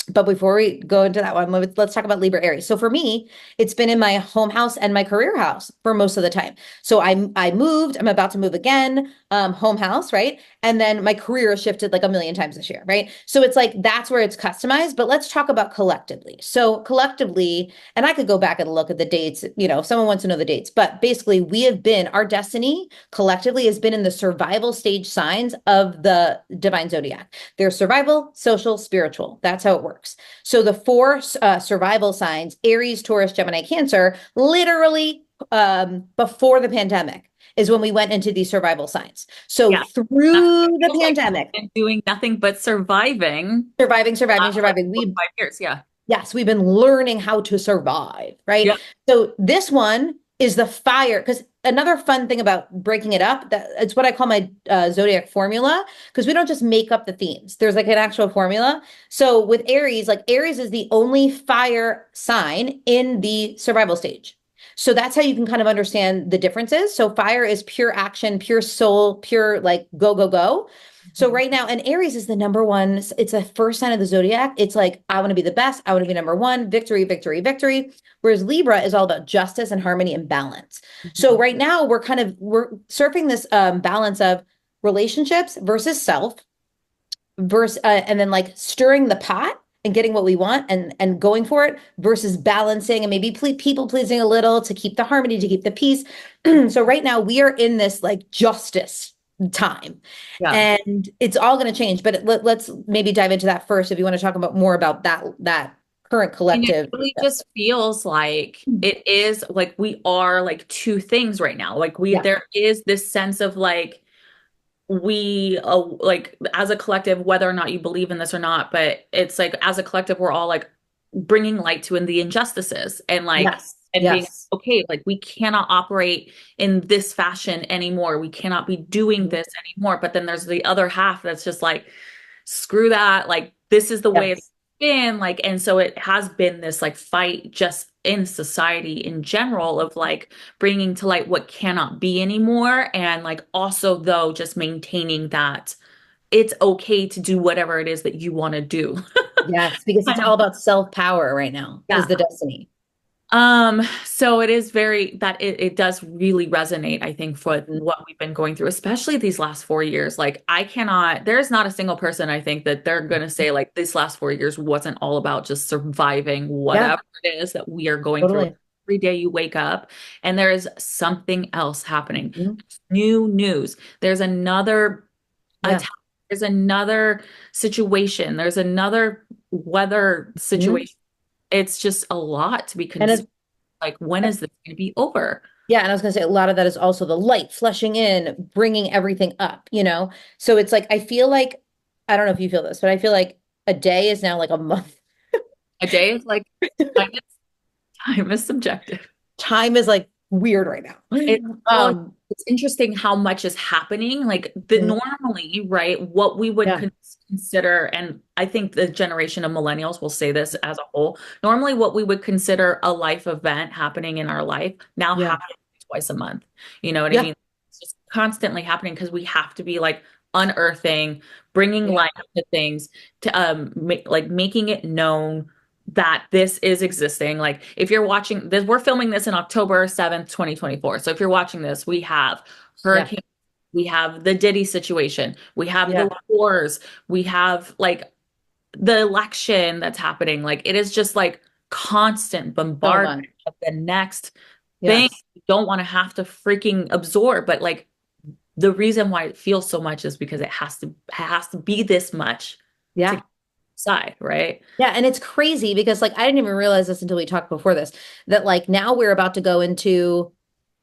Speaker 2: But before we go into that one, let's talk about Libra Aries. So for me, it's been in my home house and my career house for most of the time. So I moved, I'm about to move again, home house, right? And then my career has shifted like a million times this year, right? So it's like that's where it's customized. But let's talk about collectively. So collectively, and I could go back and look at the dates, if someone wants to know the dates, but basically our destiny collectively has been in the survival stage signs of the divine zodiac. There's survival, social, spiritual. That's how it works. So the four survival signs, Aries, Taurus, Gemini, Cancer, literally before the pandemic. is when we went into these survival signs. So
Speaker 1: Yeah. That's what
Speaker 2: through
Speaker 1: it
Speaker 2: the
Speaker 1: feels like.
Speaker 2: pandemic,
Speaker 1: We've been doing nothing but surviving
Speaker 2: surviving, surviving,
Speaker 1: for like
Speaker 2: surviving,
Speaker 1: 5 years. Yeah.
Speaker 2: yes, we've been learning how to survive, right?
Speaker 1: Yeah.
Speaker 2: So this one is the fire, because another fun thing about breaking it up, that it's what I call my zodiac formula, because we don't just make up the themes. There's like an actual formula. So with Aries, like Aries is the only fire sign in the survival stage. So that's how you can kind of understand the differences. So fire is pure action, pure soul, pure like go, go, go. So
Speaker 1: Mhm.
Speaker 2: right now, and Aries is the number one, it's the first sign of the zodiac. It's like, I want to be the best. I want to be number one, victory, victory, victory. Whereas Libra is all about justice and harmony and balance. So
Speaker 1: Mhm.
Speaker 2: right now we're surfing this balance of relationships versus self versus and then like stirring the pot and getting what we want and going for it versus balancing and maybe people pleasing a little to keep the harmony, to keep the peace. So right now we are in this like justice time,
Speaker 1: Yeah.
Speaker 2: and it's all going to change, but let's maybe dive into that first if you want to talk about more about that current
Speaker 1: And it
Speaker 2: collective.
Speaker 1: really just feels like it is like we are like two things right now. Like
Speaker 2: Yeah.
Speaker 1: there is this sense of like we like as a collective, whether or not you believe in this or not, but it's like as a collective, we're all like bringing light to in the injustices and like
Speaker 2: Yes.
Speaker 1: and being
Speaker 2: Yes.
Speaker 1: okay, like we cannot operate in this fashion anymore. We cannot be doing this anymore. But then there's the other half that's just like, screw that. Like this is the way it's
Speaker 2: Yes.
Speaker 1: been. Like, and so it has been this like fight just in society in general of like bringing to light what cannot be anymore. And like also, though, just maintaining that it's okay to do whatever it is that you want to do.
Speaker 2: Yes, because it's
Speaker 1: Kind of,
Speaker 2: all about self-power right now is
Speaker 1: yeah.
Speaker 2: the destiny.
Speaker 1: So it is very that it does really resonate, I think, for
Speaker 2: Mhm.
Speaker 1: what we've been going through, especially these last 4 years. Like I cannot, there's not a single person I think that they're gonna say like this last 4 years wasn't all about just surviving
Speaker 2: Yeah,
Speaker 1: whatever it is that we are going through.
Speaker 2: totally.
Speaker 1: Every day you wake up and there is something else happening.
Speaker 2: Mhm.
Speaker 1: New news. There's another
Speaker 2: Yeah.
Speaker 1: attack. There's another situation. There's another weather
Speaker 2: Mhm.
Speaker 1: situation. It's just a lot to be
Speaker 2: And
Speaker 1: considered. Like, when is this going to be over?
Speaker 2: yeah, and I was gonna say a lot of that is also the light flushing in, bringing everything up, you know? So it's like I feel like I don't know if you feel this, but I feel like a day is now like a month.
Speaker 1: A day is like time is, time is subjective.
Speaker 2: Time is like weird right now.
Speaker 1: It's well,
Speaker 2: Um,
Speaker 1: it's interesting how much is happening. Like the
Speaker 2: mhm.
Speaker 1: normally, right? What we would
Speaker 2: Yeah,
Speaker 1: consider, and I think the generation of millennials will say this as a whole. Normally, what we would consider a life event happening in our life now
Speaker 2: yeah,
Speaker 1: happens twice a month. You know what I
Speaker 2: yeah,
Speaker 1: mean? It's just constantly happening because we have to be like unearthing, bringing
Speaker 2: yeah,
Speaker 1: light to things, to like making it known that this is existing. Like if you're watching this, we're filming this in October 7th, 2024. So if you're watching this, we have
Speaker 2: yeah,
Speaker 1: hurricane, we have the Diddy situation, we have the
Speaker 2: yeah.
Speaker 1: wars, we have like the election that's happening. Like it is just like constant
Speaker 2: So
Speaker 1: bombardment
Speaker 2: much.
Speaker 1: of the next thing
Speaker 2: Yes.
Speaker 1: you don't want to have to freaking absorb. But like the reason why it feels so much is because it has to be this much to
Speaker 2: Yeah.
Speaker 1: decide, right?
Speaker 2: Yeah, and it's crazy because like I didn't even realize this until we talked before this, that like now we're about to go into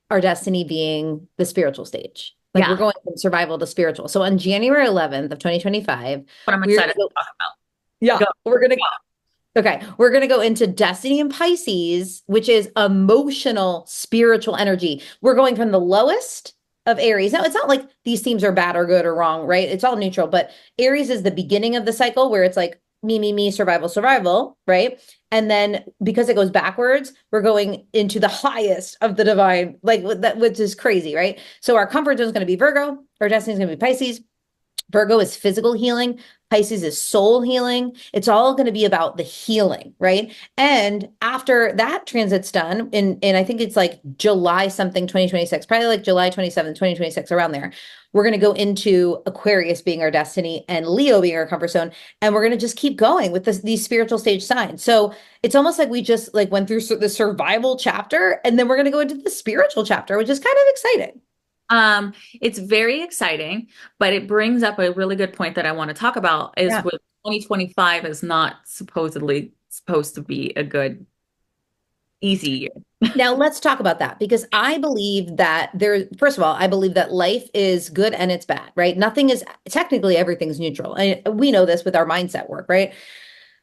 Speaker 2: our destiny being the spiritual stage. Like we're
Speaker 1: Yeah.
Speaker 2: going from survival to spiritual. So on January 11th of 2025,
Speaker 1: What I'm
Speaker 2: we're
Speaker 1: excited
Speaker 2: gonna
Speaker 1: to
Speaker 2: go,
Speaker 1: talk about.
Speaker 2: yeah,
Speaker 1: Go.
Speaker 2: we're gonna okay, we're gonna go into destiny and Pisces, which is emotional, spiritual energy. We're going from the lowest of Aries. Now, it's not like these themes are bad or good or wrong, right? It's all neutral, but Aries is the beginning of the cycle where it's like me, survival, survival, right? And then because it goes backwards, we're going into the highest of the divine, like that, which is crazy, right? So our comfort zone is going to be Virgo, our destiny is going to be Pisces. Virgo is physical healing. Pisces is soul healing. It's all going to be about the healing, right? And after that transit's done, in I think it's like July something 2026, probably like July 27th, 2026, around there, we're going to go into Aquarius being our destiny and Leo being our comfort zone. And we're going to just keep going with these spiritual stage signs. So it's almost like we just like went through the survival chapter and then we're going to go into the spiritual chapter, which is kind of exciting.
Speaker 1: It's very exciting, but it brings up a really good point that I want to talk about is
Speaker 2: Yeah.
Speaker 1: with 2025 is not supposedly supposed to be a good easy.
Speaker 2: Now let's talk about that because I believe that first of all, I believe that life is good and it's bad, right? Nothing is technically everything's neutral. And we know this with our mindset work, right?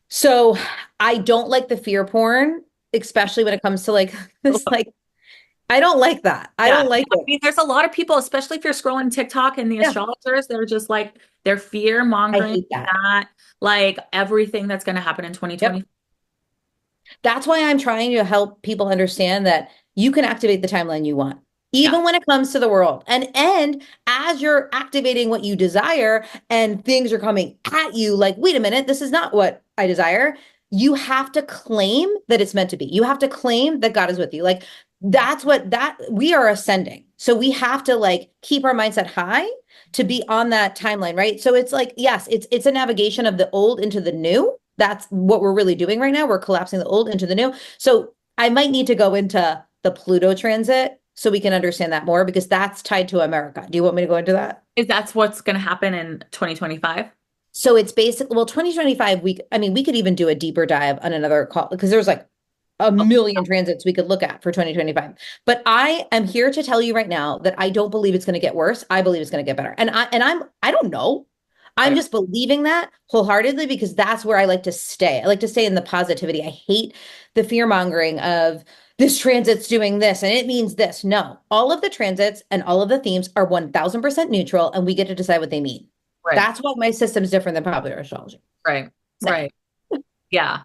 Speaker 2: So I don't like the fear porn, especially when it comes to like this, like, I don't like that. I
Speaker 1: Yeah.
Speaker 2: don't like
Speaker 1: I
Speaker 2: it.
Speaker 1: mean, there's a lot of people, especially if you're scrolling TikTok and the
Speaker 2: Yeah,
Speaker 1: astrologers, they're just like, they're fear
Speaker 2: I
Speaker 1: mongering
Speaker 2: hate that.
Speaker 1: that, like everything that's going to happen in 2020.
Speaker 2: Yep. That's why I'm trying to help people understand that you can activate the timeline you want,
Speaker 1: Yeah.
Speaker 2: even when it comes to the world. And as you're activating what you desire and things are coming at you, like, wait a minute, this is not what I desire. You have to claim that it's meant to be. You have to claim that God is with you. Like that's what that we are ascending. So we have to like keep our mindset high to be on that timeline, right? So it's like, yes, it's a navigation of the old into the new. That's what we're really doing right now. We're collapsing the old into the new. So I might need to go into the Pluto transit so we can understand that more because that's tied to America. Do you want me to go into that?
Speaker 1: Is that's what's going to happen in 2025?
Speaker 2: So it's basically, well, 2025, I mean, we could even do a deeper dive on another call because there's like a million transits we could look at for 2025. But I am here to tell you right now that I don't believe it's going to get worse. I believe it's going to get better. I don't know. I'm
Speaker 1: Right.
Speaker 2: just believing that wholeheartedly because that's where I like to stay. I like to stay in the positivity. I hate the fear mongering of this transit's doing this and it means this. No, all of the transits and all of the themes are 1000% neutral and we get to decide what they mean.
Speaker 1: Right.
Speaker 2: That's why my system's different than popular astrology.
Speaker 1: Right.
Speaker 2: Saying.
Speaker 1: Right. Yeah.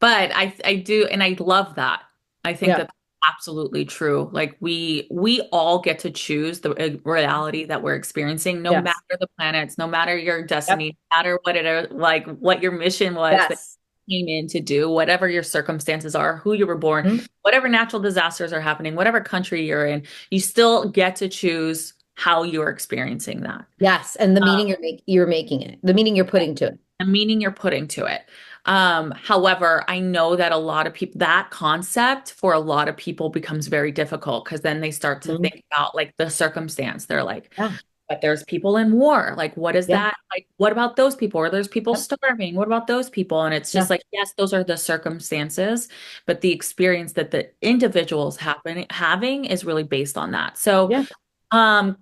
Speaker 1: But I do, and I love that. I think
Speaker 2: Yeah.
Speaker 1: that that's absolutely true. Like we all get to choose the reality that we're experiencing, no matter
Speaker 2: Yes.
Speaker 1: the planets, no matter your
Speaker 2: Yep.
Speaker 1: destiny, no matter what it is, like what your mission was that
Speaker 2: Yes.
Speaker 1: you came in to do, whatever your circumstances are, who you were born,
Speaker 2: Mhm.
Speaker 1: whatever natural disasters are happening, whatever country you're in, you still get to choose how you're experiencing that.
Speaker 2: Yes. And the meaning you're making it, the meaning you're putting to it.
Speaker 1: The meaning you're putting to it. However, I know that a lot of people, that concept for a lot of people becomes very difficult because then they start to
Speaker 2: Mhm.
Speaker 1: think about like the circumstance. They're like,
Speaker 2: Yeah.
Speaker 1: but there's people in war. Like, what is
Speaker 2: Yeah.
Speaker 1: that? Like, what about those people? Or there's people
Speaker 2: Yep.
Speaker 1: starving. What about those people? And it's just
Speaker 2: Yeah.
Speaker 1: like, yes, those are the circumstances, but the experience that the individuals having is really based on that. So,
Speaker 2: Yeah.
Speaker 1: um,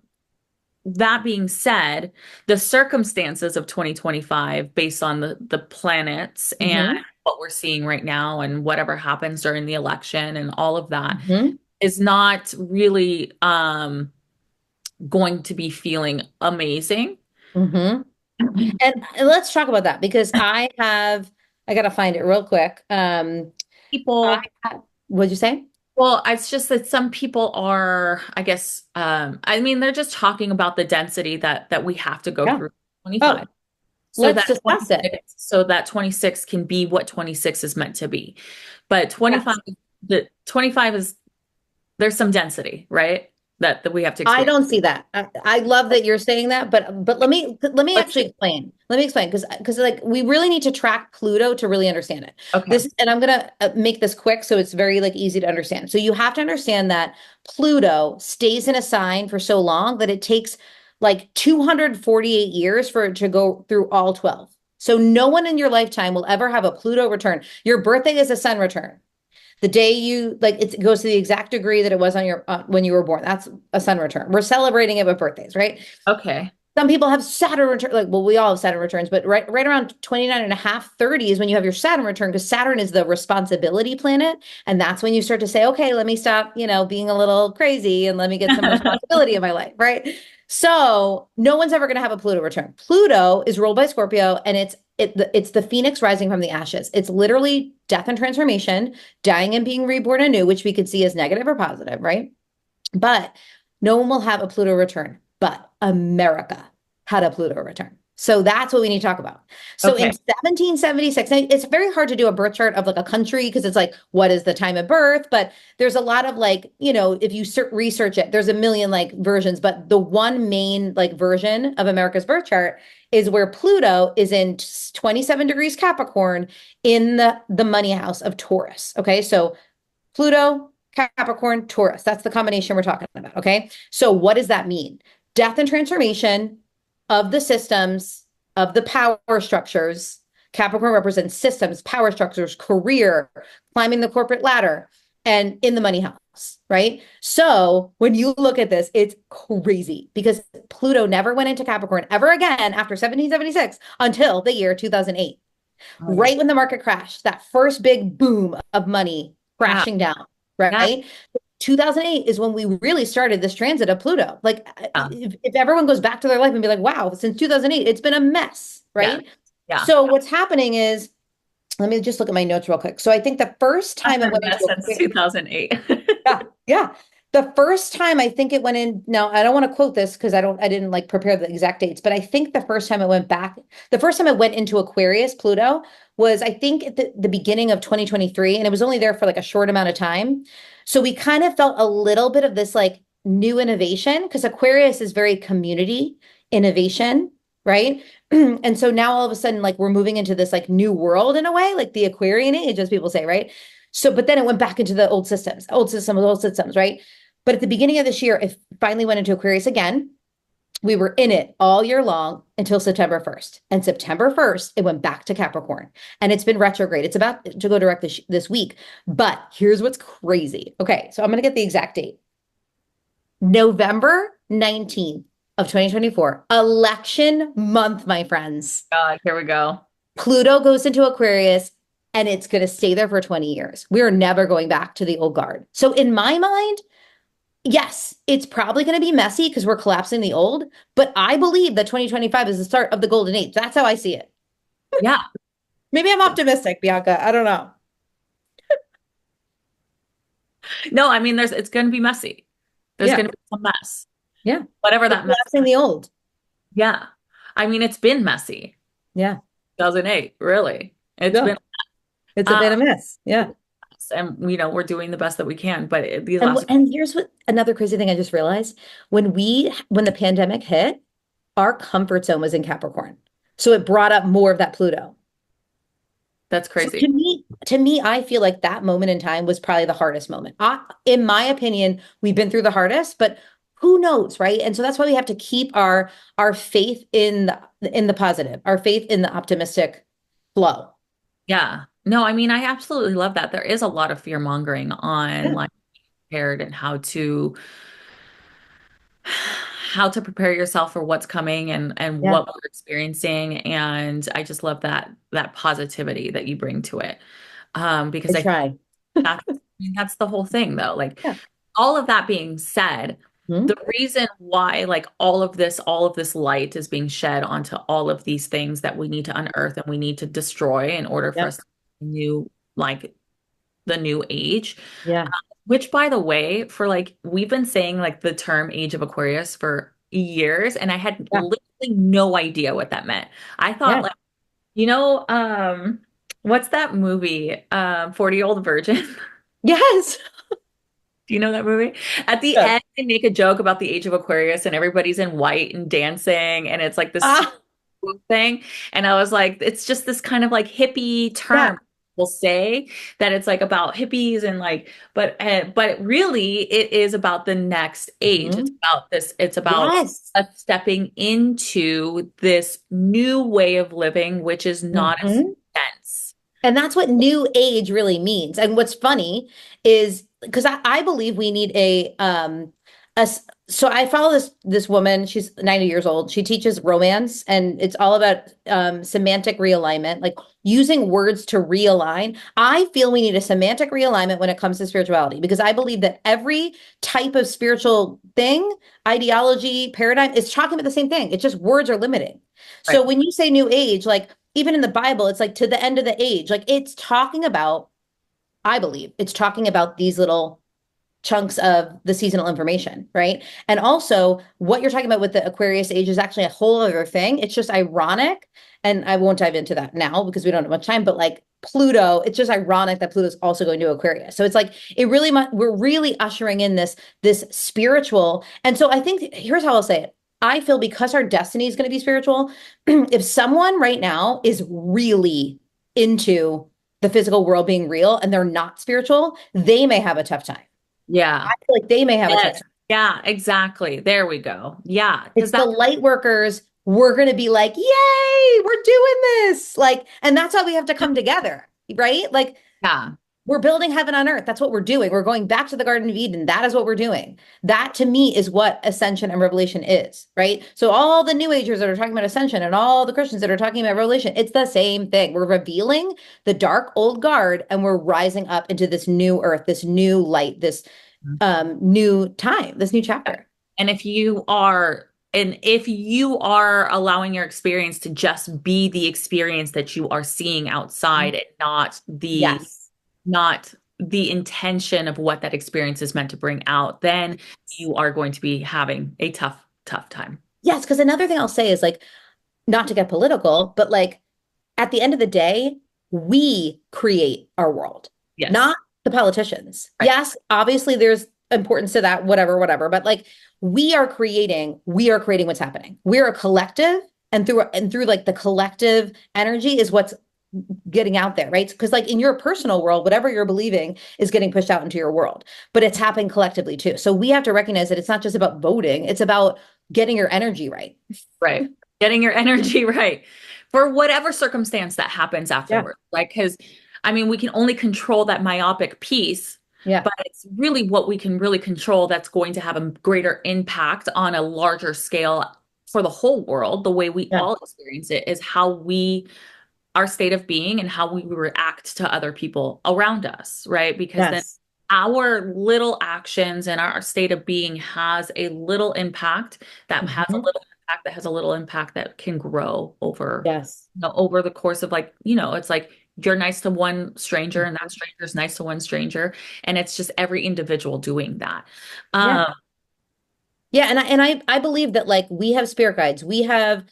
Speaker 1: that being said, the circumstances of 2025, based on the planets and
Speaker 2: Hmm.
Speaker 1: what we're seeing right now, and whatever happens during the election and all of that,
Speaker 2: Hmm.
Speaker 1: is not really going to be feeling amazing.
Speaker 2: Hmm. And let's talk about that because I gotta find it real quick.
Speaker 1: People,
Speaker 2: What'd you say?
Speaker 1: well, it's just that some people are, I guess, I mean, they're just talking about the density that we have to go
Speaker 2: Yeah.
Speaker 1: through 25.
Speaker 2: Oh, let's discuss it.
Speaker 1: So that 26 can be what 26 is meant to be. But 25,
Speaker 2: Yes.
Speaker 1: the 25 is there's some density, right? That we have to
Speaker 2: I
Speaker 1: experience.
Speaker 2: don't see that. I love that you're saying that, but let me
Speaker 1: Let's
Speaker 2: actually
Speaker 1: see.
Speaker 2: explain. Let me explain because like we really need to track Pluto to really understand it.
Speaker 1: Okay.
Speaker 2: This and I'm gonna make this quick so it's very like easy to understand. So you have to understand that Pluto stays in a sign for so long that it takes like 248 years for it to go through all 12. So no one in your lifetime will ever have a Pluto return. Your birthday is a sun return. The day you like it goes to the exact degree that it was on your when you were born. That's a sun return. We're celebrating it with birthdays, right?
Speaker 1: Okay.
Speaker 2: Some people have Saturn return, like, well, we all have Saturn returns, but right around 29 and a half, 30 is when you have your Saturn return because Saturn is the responsibility planet. And that's when you start to say, okay, let me stop, being a little crazy and let me get some responsibility in my life, right? So no one's ever going to have a Pluto return. Pluto is ruled by Scorpio and it's the phoenix rising from the ashes. It's literally death and transformation, dying and being reborn anew, which we could see as negative or positive, right? But no one will have a Pluto return, but America had a Pluto return. So that's what we need to talk about. So in
Speaker 1: Okay.
Speaker 2: 1776, it's very hard to do a birth chart of like a country because it's like, what is the time of birth? But there's a lot of like, if you research it, there's a million like versions. But the one main like version of America's birth chart is where Pluto is in 27 degrees Capricorn in the money house of Taurus. Okay. So Pluto, Capricorn, Taurus. That's the combination we're talking about. Okay. So, what does that mean? Death and transformation of the systems, of the power structures. Capricorn represents systems, power structures, career, climbing the corporate ladder. and in the money house, right? So when you look at this, it's crazy because Pluto never went into Capricorn ever again after 1776 until the year 2008,
Speaker 1: Oh,
Speaker 2: right when the market crashed, that first big boom of money
Speaker 1: yeah.
Speaker 2: crashing down,
Speaker 1: Yeah.
Speaker 2: right? 2008 is when we really started this transit of Pluto. Like,
Speaker 1: Yeah.
Speaker 2: if everyone goes back to their life and be like, wow, since 2008, it's been a mess,
Speaker 1: Yeah.
Speaker 2: right?
Speaker 1: Yeah.
Speaker 2: So what's happening is, let me just look at my notes real quick. So I think the first
Speaker 1: I've
Speaker 2: time it
Speaker 1: been
Speaker 2: went
Speaker 1: best
Speaker 2: into
Speaker 1: since
Speaker 2: a,
Speaker 1: 2008.
Speaker 2: yeah, yeah. The first time I think it went in, now I don't want to quote this because I didn't like prepare the exact dates, but I think the first time it went back, the first time it went into Aquarius, Pluto, was I think at the beginning of 2023, and it was only there for like a short amount of time. So we kind of felt a little bit of this like new innovation because Aquarius is very community innovation, right? And so now all of a sudden, like we're moving into this like new world in a way, like the Aquarian age, as people say, right? So, but then it went back into the old systems, right? But at the beginning of this year, it finally went into Aquarius again. We were in it all year long until September 1st. And September 1st, it went back to Capricorn. And it's been retrograde. It's about to go direct this week. But here's what's crazy. Okay, so I'm going to get the exact date. November 19th of 2024, election month, my friends.
Speaker 1: God, here we go.
Speaker 2: Pluto goes into Aquarius and it's going to stay there for 20 years. We are never going back to the old guard. So, in my mind, yes, it's probably going to be messy because we're collapsing the old, but I believe that 2025 is the start of the golden age. That's how I see it.
Speaker 1: Yeah.
Speaker 2: Maybe I'm optimistic, Bianca. I don't know.
Speaker 1: No, I mean, it's going to be messy. There's
Speaker 2: Yeah.
Speaker 1: going to be some mess,
Speaker 2: Yeah.
Speaker 1: whatever
Speaker 2: We're
Speaker 1: that mess.
Speaker 2: collapsing the old.
Speaker 1: Yeah. I mean, it's been messy.
Speaker 2: Yeah.
Speaker 1: 2008, really. It's
Speaker 2: Yeah.
Speaker 1: been,
Speaker 2: It's a
Speaker 1: um,
Speaker 2: bit of a mess. Yeah.
Speaker 1: and we're doing the best that we can. But these
Speaker 2: And
Speaker 1: last,
Speaker 2: and here's what another crazy thing I just realized. When the pandemic hit, our comfort zone was in Capricorn. So it brought up more of that Pluto.
Speaker 1: that's
Speaker 2: So
Speaker 1: crazy.
Speaker 2: to me, I feel like that moment in time was probably the hardest moment. In my opinion, we've been through the hardest, but who knows, right? And so that's why we have to keep our faith in the positive, our faith in the optimistic flow.
Speaker 1: Yeah. No, I mean, I absolutely love that. There is a lot of fear mongering on
Speaker 2: Yeah,
Speaker 1: like prepared and how to prepare yourself for what's coming and
Speaker 2: yeah,
Speaker 1: what we're experiencing. And I just love that positivity that you bring to it.
Speaker 2: I
Speaker 1: Because
Speaker 2: try.
Speaker 1: I mean, that's the whole thing though. Like
Speaker 2: Yeah.
Speaker 1: all of that being said, the
Speaker 2: Mhm.
Speaker 1: reason why like all of this light is being shed onto all of these things that we need to unearth and we need to destroy in order for
Speaker 2: Yep.
Speaker 1: us to new like the new age.
Speaker 2: Yeah.
Speaker 1: Which, by the way, for like, we've been saying like the term age of Aquarius for years, and I had
Speaker 2: Yeah.
Speaker 1: literally no idea what that meant. I thought,
Speaker 2: Yeah.
Speaker 1: like, you know, what's that movie? 40-Year-Old Virgin.
Speaker 2: Yes.
Speaker 1: Do you know that movie? At the
Speaker 2: Yes.
Speaker 1: end, they make a joke about the age of Aquarius, and everybody's in white and dancing, and it's like this
Speaker 2: Ah,
Speaker 1: thing. And I was like, it's just this kind of like hippie
Speaker 2: yeah.
Speaker 1: term we'll say that it's like about hippies and like, but really it is about the next age. It's
Speaker 2: Mhm.
Speaker 1: about this, it's about
Speaker 2: Yes.
Speaker 1: us stepping into this new way of living, which is not as
Speaker 2: Mhm.
Speaker 1: dense.
Speaker 2: And that's what new age really means. And what's funny is because I believe we need so I follow this woman, she's 90 years old. She teaches romance and it's all about semantic realignment, like using words to realign. I feel we need a semantic realignment when it comes to spirituality because I believe that every type of spiritual thing, ideology, paradigm is talking about the same thing. It's just words are limiting. So
Speaker 1: Right.
Speaker 2: when you say new age, like even in the Bible, it's like to the end of the age. Like it's talking about, I believe, it's talking about these little chunks of the seasonal information, right? And also, what you're talking about with the Aquarius age is actually a whole other thing. It's just ironic. And I won't dive into that now because we don't have much time, but like Pluto, it's just ironic that Pluto's also going to Aquarius. So it's like we're really ushering in this spiritual. And so I think here's how I'll say it. I feel because our destiny is going to be spiritual, if someone right now is really into the physical world being real and they're not spiritual, they may have a tough time.
Speaker 1: Yeah.
Speaker 2: I feel like they may have a tough
Speaker 1: Yes.
Speaker 2: time.
Speaker 1: Yeah, exactly. There we go. Yeah. Because
Speaker 2: It's the light workers. We're going to be like, yay, we're doing this. Like, and that's how we have to come together, right? Like,
Speaker 1: yeah.
Speaker 2: we're building heaven on earth. That's what we're doing. We're going back to the Garden of Eden. That is what we're doing. That to me is what ascension and revelation is, right? So all the new agers that are talking about ascension and all the Christians that are talking about revelation, it's the same thing. We're revealing the dark old guard and we're rising up into this new earth, this new light, this new time, this new chapter.
Speaker 1: And if you are allowing your experience to just be the experience that you are seeing outside and
Speaker 2: Yes.
Speaker 1: not the intention of what that experience is meant to bring out, then you are going to be having a tough time.
Speaker 2: Yes, because another thing I'll say is like, not to get political, but like at the end of the day, we create our world,
Speaker 1: Yes.
Speaker 2: not the politicians.
Speaker 1: Right.
Speaker 2: Yes, obviously there's importance to that, whatever, whatever. But like we are creating what's happening. We're a collective, and through like the collective energy is what's getting out there, right? Because like in your personal world, whatever you're believing is getting pushed out into your world, but it's happening collectively too. So we have to recognize that it's not just about voting, it's about getting your energy right.
Speaker 1: Right. Getting your energy right for whatever circumstance that happens
Speaker 2: Yeah.
Speaker 1: afterward. Like, because I mean, we can only control that myopic piece,
Speaker 2: Yeah.
Speaker 1: but it's really what we can really control that's going to have a greater impact on a larger scale for the whole world. The way we
Speaker 2: Yeah.
Speaker 1: all experience it is our state of being and how we react to other people around us, right? Because then
Speaker 2: Yes.
Speaker 1: our little actions and our state of being has a little impact that has a
Speaker 2: Mhm.
Speaker 1: little impact that has a little impact that can grow over,
Speaker 2: Yes.
Speaker 1: over the course of like, it's like you're nice to one stranger and that stranger is nice to one stranger. And it's just every individual doing that.
Speaker 2: Yeah.
Speaker 1: Um,
Speaker 2: Yeah, and I believe that like we have spirit guides, we have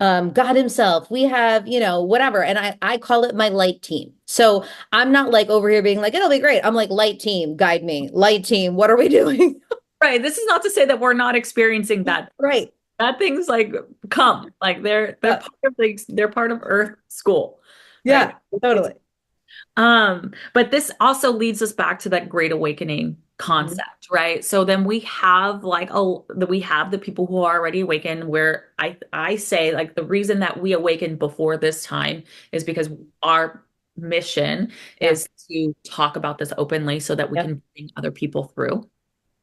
Speaker 2: God himself, we have, whatever. And I call it my light team. So I'm not like over here being like, it'll be great. I'm like, light team, guide me. Light team, what are we doing?
Speaker 1: right. This is not to say that we're not experiencing
Speaker 2: Right.
Speaker 1: that things like come like they're
Speaker 2: Yeah.
Speaker 1: part of they're part of Earth school, right?
Speaker 2: Yeah, totally.
Speaker 1: But this also leads us back to that Great Awakening
Speaker 2: Mhm.
Speaker 1: concept, right? So then we have we have the people who are already awakened, where I say like the reason that we awakened before this time is because our mission
Speaker 2: Yeah.
Speaker 1: is to talk about this openly so that we
Speaker 2: Yep.
Speaker 1: can bring other people through.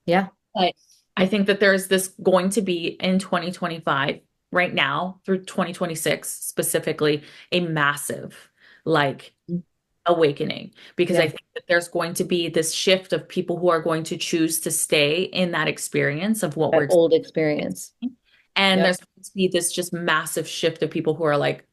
Speaker 2: Yeah.
Speaker 1: But I think that there's this going to be in 2025, right now through 2026 specifically, a massive like awakening because I
Speaker 2: Yeah.
Speaker 1: think that there's going to be this shift of people who are going to choose to stay in that experience of what
Speaker 2: That
Speaker 1: we're
Speaker 2: old experience.
Speaker 1: experiencing. And
Speaker 2: Yep.
Speaker 1: there's going to be this just massive shift of people who are like,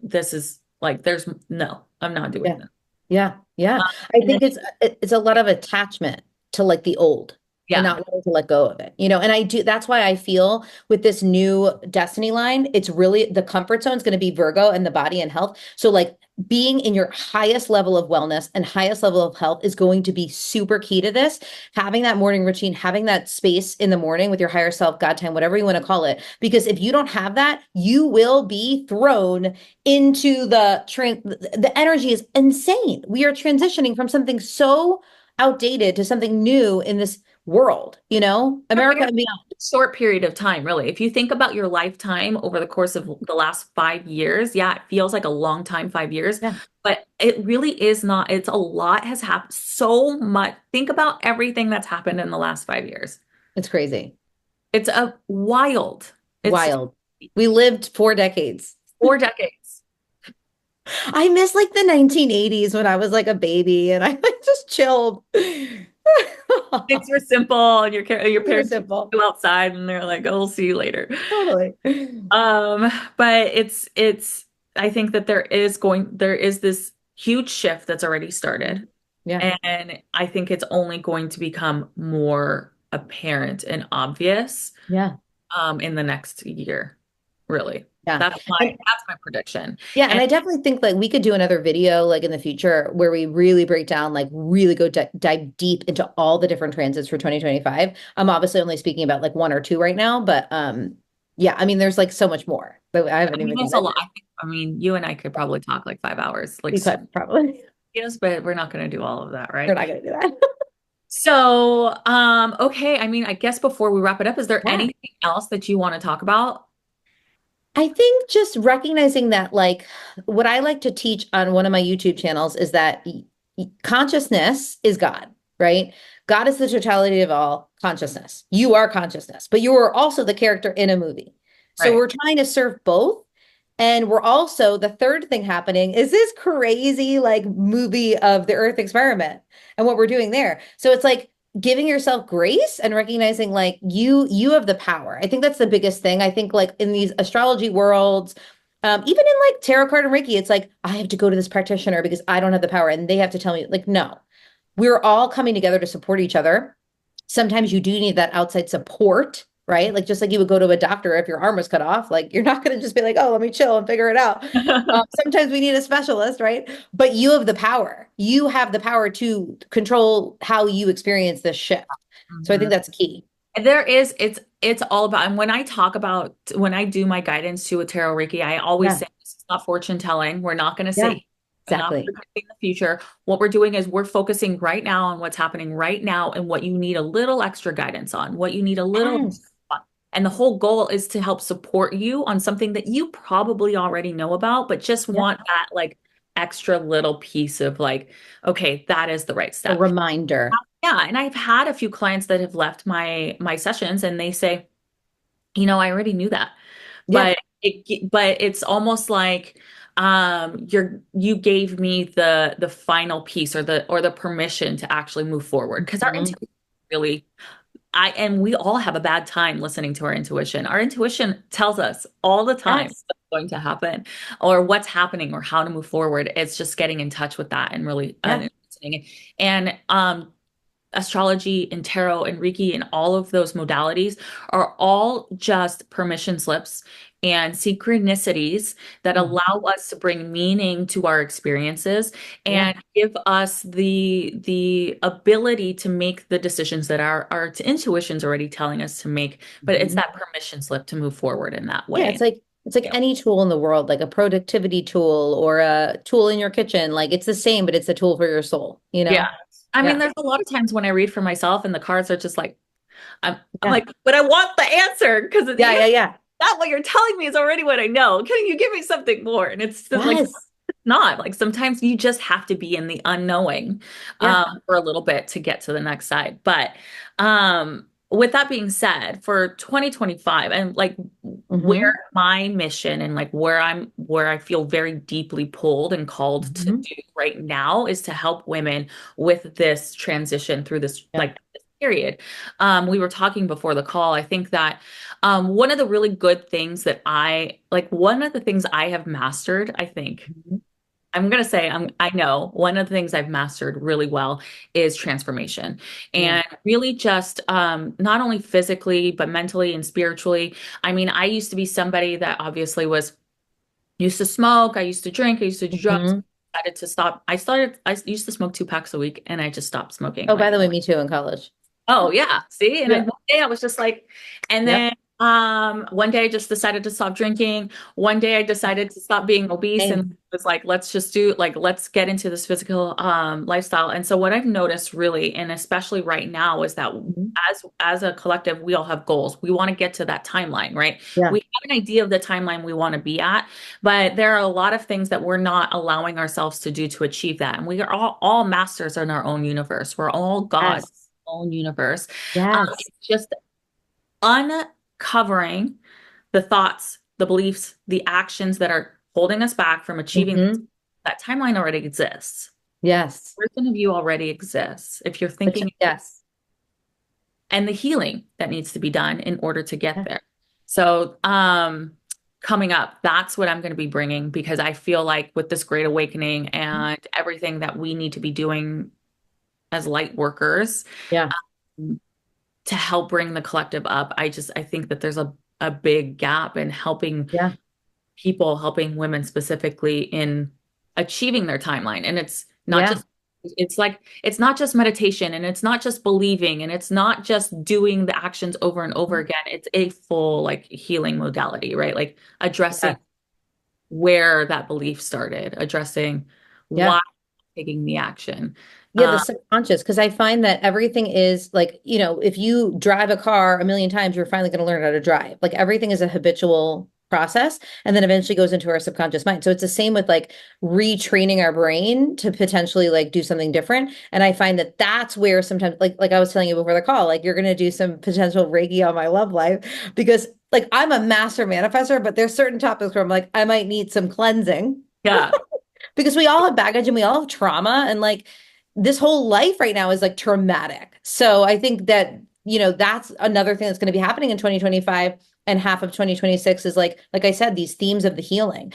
Speaker 1: this is like, no, I'm not doing
Speaker 2: Yeah.
Speaker 1: this.
Speaker 2: Yeah. Yeah. I
Speaker 1: And then,
Speaker 2: think it's a lot of attachment to like the old and
Speaker 1: yeah,
Speaker 2: not wanting to let go of it. And I do that's why I feel with this new destiny line, it's really the comfort zone is going to be Virgo and the body and health. So like being in your highest level of wellness and highest level of health is going to be super key to this. Having that morning routine, having that space in the morning with your higher self, God time, whatever you want to call it. Because if you don't have that, you will be thrown into the energy is insane. We are transitioning from something so outdated to something new in this world,
Speaker 1: but
Speaker 2: America
Speaker 1: in
Speaker 2: and beyond.
Speaker 1: a short period of time, really. If you think about your lifetime over the course of the last 5 years, yeah, it feels like a long time, 5 years,
Speaker 2: Yeah,
Speaker 1: but it really is not. It's a lot has happened so much. Think about everything that's happened in the last 5 years.
Speaker 2: it's crazy.
Speaker 1: It's a wild. It's
Speaker 2: Wild. We lived 4 decades.
Speaker 1: 4 decades.
Speaker 2: I miss like the 1980s when I was like a baby and I like just chilled.
Speaker 1: Things were simple, and your
Speaker 2: Super
Speaker 1: parents
Speaker 2: simple.
Speaker 1: go outside, and they're like, "Oh, we'll see you later."
Speaker 2: Totally.
Speaker 1: But I think that there is this huge shift that's already started,
Speaker 2: Yeah.
Speaker 1: and I think it's only going to become more apparent and obvious
Speaker 2: Yeah.
Speaker 1: in the next year, really.
Speaker 2: Yeah. And
Speaker 1: That's my prediction.
Speaker 2: yeah, and
Speaker 1: And
Speaker 2: I definitely think like we could do another video like in the future where we really break down, like really go dive deep into all the different transits for 2025. I'm obviously only speaking about like one or two right now, but yeah, I mean there's like so much more that I haven't
Speaker 1: I mean,
Speaker 2: even
Speaker 1: there's a
Speaker 2: gotten
Speaker 1: lot. I mean, you and I could probably talk like 5 hours, like
Speaker 2: into. Probably.
Speaker 1: yes, but we're not going to do all of that,
Speaker 2: We're
Speaker 1: right?
Speaker 2: not gonna do that.
Speaker 1: So, okay. I mean, I guess before we wrap it up, is there
Speaker 2: Yeah.
Speaker 1: anything else that you want to talk about?
Speaker 2: I think just recognizing that like what I like to teach on one of my YouTube channels is that consciousness is God, right? God is the totality of all consciousness. You are consciousness, but you are also the character in a movie. So
Speaker 1: Right.
Speaker 2: we're trying to serve both. And we're also, the third thing happening is this crazy like movie of the Earth experiment and what we're doing there. So it's like giving yourself grace and recognizing like you have the power. I think that's the biggest thing. I think like in these astrology worlds, even in like tarot card and Reiki, it's like I have to go to this practitioner because I don't have the power and they have to tell me like no. We're all coming together to support each other. Sometimes you do need that outside support, right? Like just like you would go to a doctor if your arm was cut off, like you're not going to just be like, "Oh, let me chill and figure it out." Sometimes we need a specialist, right? But you have the power. You have the power to control how you experience this shift. So I think
Speaker 1: Mhm.
Speaker 2: that's key.
Speaker 1: There is, it's all about, and when I talk about, when I do my guidance to a tarot Reiki, I always
Speaker 2: Yeah.
Speaker 1: say this is not fortune telling. We're not going to
Speaker 2: Yeah.
Speaker 1: say, I'm not
Speaker 2: Exactly.
Speaker 1: predicting the future. What we're doing is we're focusing right now on what's happening right now and what you need a little extra guidance on, what you need a little
Speaker 2: Yes.
Speaker 1: on. And the whole goal is to help support you on something that you probably already know about, but just
Speaker 2: Yeah.
Speaker 1: want that like extra little piece of like, okay, that is the right
Speaker 2: A
Speaker 1: step.
Speaker 2: reminder.
Speaker 1: Yeah, and I've had a few clients that have left my sessions and they say, I already knew that.
Speaker 2: Yeah.
Speaker 1: But it's almost like you gave me the final piece or the permission to actually move forward because our
Speaker 2: Mhm.
Speaker 1: intuition really I and we all have a bad time listening to our intuition. Our intuition tells us all the time
Speaker 2: Yes.
Speaker 1: what's going to happen or what's happening or how to move forward. It's just getting in touch with that and really
Speaker 2: Yeah.
Speaker 1: listening. And astrology and tarot and Reiki and all of those modalities are all just permission slips and synchronicities that
Speaker 2: Mhm.
Speaker 1: allow us to bring meaning to our experiences
Speaker 2: Yeah.
Speaker 1: and give us the ability to make the decisions that our intuition's already telling us to make. But it's
Speaker 2: Mhm.
Speaker 1: that permission slip to move forward in that
Speaker 2: Yeah,
Speaker 1: way.
Speaker 2: it's like
Speaker 1: Yeah.
Speaker 2: any tool in the world, like a productivity tool or a tool in your kitchen. Like it's the same, but it's a tool for your soul, you
Speaker 1: Yeah.
Speaker 2: know?
Speaker 1: I mean,
Speaker 2: Yeah.
Speaker 1: there's a lot of times when I read for myself and the cards are just like, I'm
Speaker 2: Yeah.
Speaker 1: like, but I want the answer because the
Speaker 2: Yeah,
Speaker 1: answer
Speaker 2: yeah, yeah.
Speaker 1: that what you're telling me is already what I know. Can you give me something more? And it's like
Speaker 2: Yes.
Speaker 1: not like sometimes you just have to be in the unknowing
Speaker 2: Yeah.
Speaker 1: for a little bit to get to the next side. But with that being said, for 2025 and like where
Speaker 2: Hmm.
Speaker 1: my mission and like where I feel very deeply pulled and called to
Speaker 2: Hmm.
Speaker 1: do right now is to help women with this transition through this
Speaker 2: Yeah.
Speaker 1: like this period. We were talking before the call. I think that one of the really good things that one of the things I have mastered, I think,
Speaker 2: Mhm.
Speaker 1: I'm gonna say I know one of the things I've mastered really well is transformation
Speaker 2: Yeah.
Speaker 1: and really just not only physically but mentally and spiritually. I mean, I used to be somebody that obviously was used to smoke, I used to drink, I used to do drugs.
Speaker 2: Hmm.
Speaker 1: Decided to stop. I used to smoke 2 packs a week and I just stopped smoking.
Speaker 2: Oh, by
Speaker 1: Like
Speaker 2: the way, me too in college.
Speaker 1: oh yeah, see, and then
Speaker 2: Yeah.
Speaker 1: one day I was just like, and
Speaker 2: Yep.
Speaker 1: then one day I just decided to stop drinking. One day I decided to stop being obese and
Speaker 2: Same.
Speaker 1: was like, let's get into this physical lifestyle. And so what I've noticed really, and especially right now, is that
Speaker 2: Mhm.
Speaker 1: as a collective, we all have goals. We want to get to that timeline, right?
Speaker 2: Yeah.
Speaker 1: We have an idea of the timeline we want to be at, but there are a lot of things that we're not allowing ourselves to do to achieve that. And we are all masters in our own universe. We're all gods
Speaker 2: Yes.
Speaker 1: own universe.
Speaker 2: Yes.
Speaker 1: It's just uncovering the thoughts, the beliefs, the actions that are holding us back from achieving
Speaker 2: Hmm.
Speaker 1: that timeline already exists.
Speaker 2: Yes.
Speaker 1: Version of you already exists. If you're
Speaker 2: But
Speaker 1: thinking
Speaker 2: yes.
Speaker 1: and the healing that needs to be done in order to get
Speaker 2: Yeah.
Speaker 1: there. So, coming up, that's what I'm going to be bringing because I feel like with this great awakening and everything that we need to be doing as light workers,
Speaker 2: Yeah.
Speaker 1: to help bring the collective up. I think that there's a big gap in helping
Speaker 2: Yeah.
Speaker 1: people, helping women specifically in achieving their timeline. And it's not
Speaker 2: Yeah.
Speaker 1: just it's like it's not just meditation and it's not just believing and it's not just doing the actions over and over again. It's a full like healing modality, right? Like
Speaker 2: Yeah.
Speaker 1: addressing where that belief started, addressing
Speaker 2: Yeah.
Speaker 1: why taking the action.
Speaker 2: Yeah, the
Speaker 1: Uh,
Speaker 2: subconscious, because I find that everything is like, if you drive a car a million times, you're finally going to learn how to drive. Like everything is a habitual process and then eventually goes into our subconscious mind. So it's the same with like retraining our brain to potentially like do something different. And I find that that's where sometimes like I was telling you before the call, like you're going to do some potential Reiki on my love life because like I'm a master manifester, but there's certain topics where I'm like I might need some cleansing
Speaker 1: Yeah.
Speaker 2: because we all have baggage and we all have trauma and like this whole life right now is like traumatic. So I think that, that's another thing that's going to be happening in 2025 and half of 2026 is like I said, these themes of the healing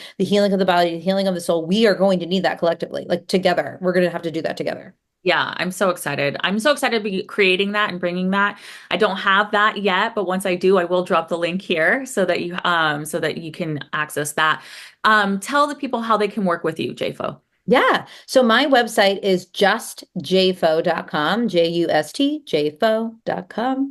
Speaker 2: of the body, the healing of the soul. We are going to need that collectively, like together. We're going to have to do that together.
Speaker 1: Yeah, I'm so excited. I'm so excited to be creating that and bringing that. I don't have that yet, but once I do, I will drop the link here so that you can access that. Tell the people how they can work with you, JFO.
Speaker 2: Yeah. So my website is justjfo.com, JUST, jfo.com.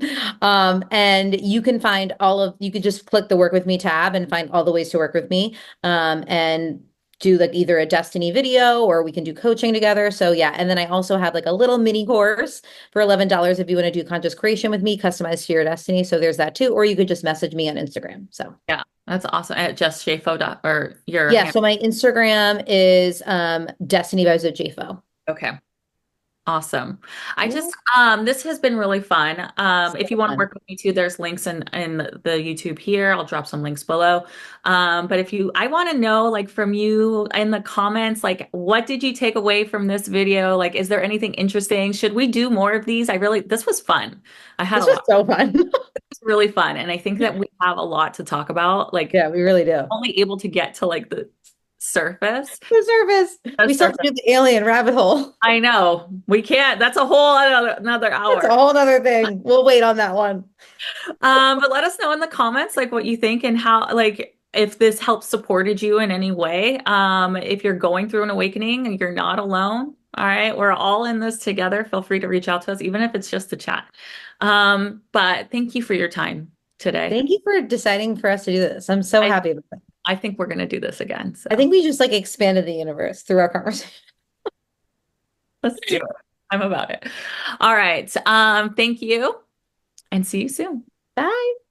Speaker 2: And you can find you could just click the work with me tab and find all the ways to work with me. And do like either a destiny video or we can do coaching together. So yeah. And then I also have like a little mini course for $11 if you want to do conscious creation with me, customized to your destiny. So there's that too. Or you could just message me on Instagram. So
Speaker 1: Yeah, that's awesome. At just JFO dot or your
Speaker 2: yeah.
Speaker 1: hand.
Speaker 2: So my Instagram is Destiny Vibes with JFo.
Speaker 1: Okay. Awesome.
Speaker 2: Yeah.
Speaker 1: This has been really fun. If you
Speaker 2: So
Speaker 1: want to
Speaker 2: fun.
Speaker 1: work with me too, there's links in the YouTube here. I'll drop some links below. But I want to know like from you in the comments, like what did you take away from this video? Like, is there anything interesting? Should we do more of these? This was fun. I had
Speaker 2: This
Speaker 1: a
Speaker 2: was
Speaker 1: lot.
Speaker 2: so fun.
Speaker 1: It was really fun. And I think that we have a lot to talk about, like
Speaker 2: Yeah, we really do.
Speaker 1: only able to get to like the surface.
Speaker 2: The surface.
Speaker 1: The
Speaker 2: We still have
Speaker 1: surface.
Speaker 2: to do the alien rabbit hole.
Speaker 1: I know we can't. That's a whole another
Speaker 2: That's a
Speaker 1: hour.
Speaker 2: whole other thing. We'll wait on that one.
Speaker 1: But let us know in the comments like what you think and how like if this helps supported you in any way. If you're going through an awakening and you're not alone, all right, we're all in this together. Feel free to reach out to us, even if it's just a chat. But thank you for your time today.
Speaker 2: Thank you for deciding for us to do this. I'm so
Speaker 1: I
Speaker 2: happy about it.
Speaker 1: I think we're gonna do this again. So
Speaker 2: I think we just like expanded the universe through our conversation.
Speaker 1: let's do it. I'm about it. All right. Thank you and see you soon.
Speaker 2: Bye.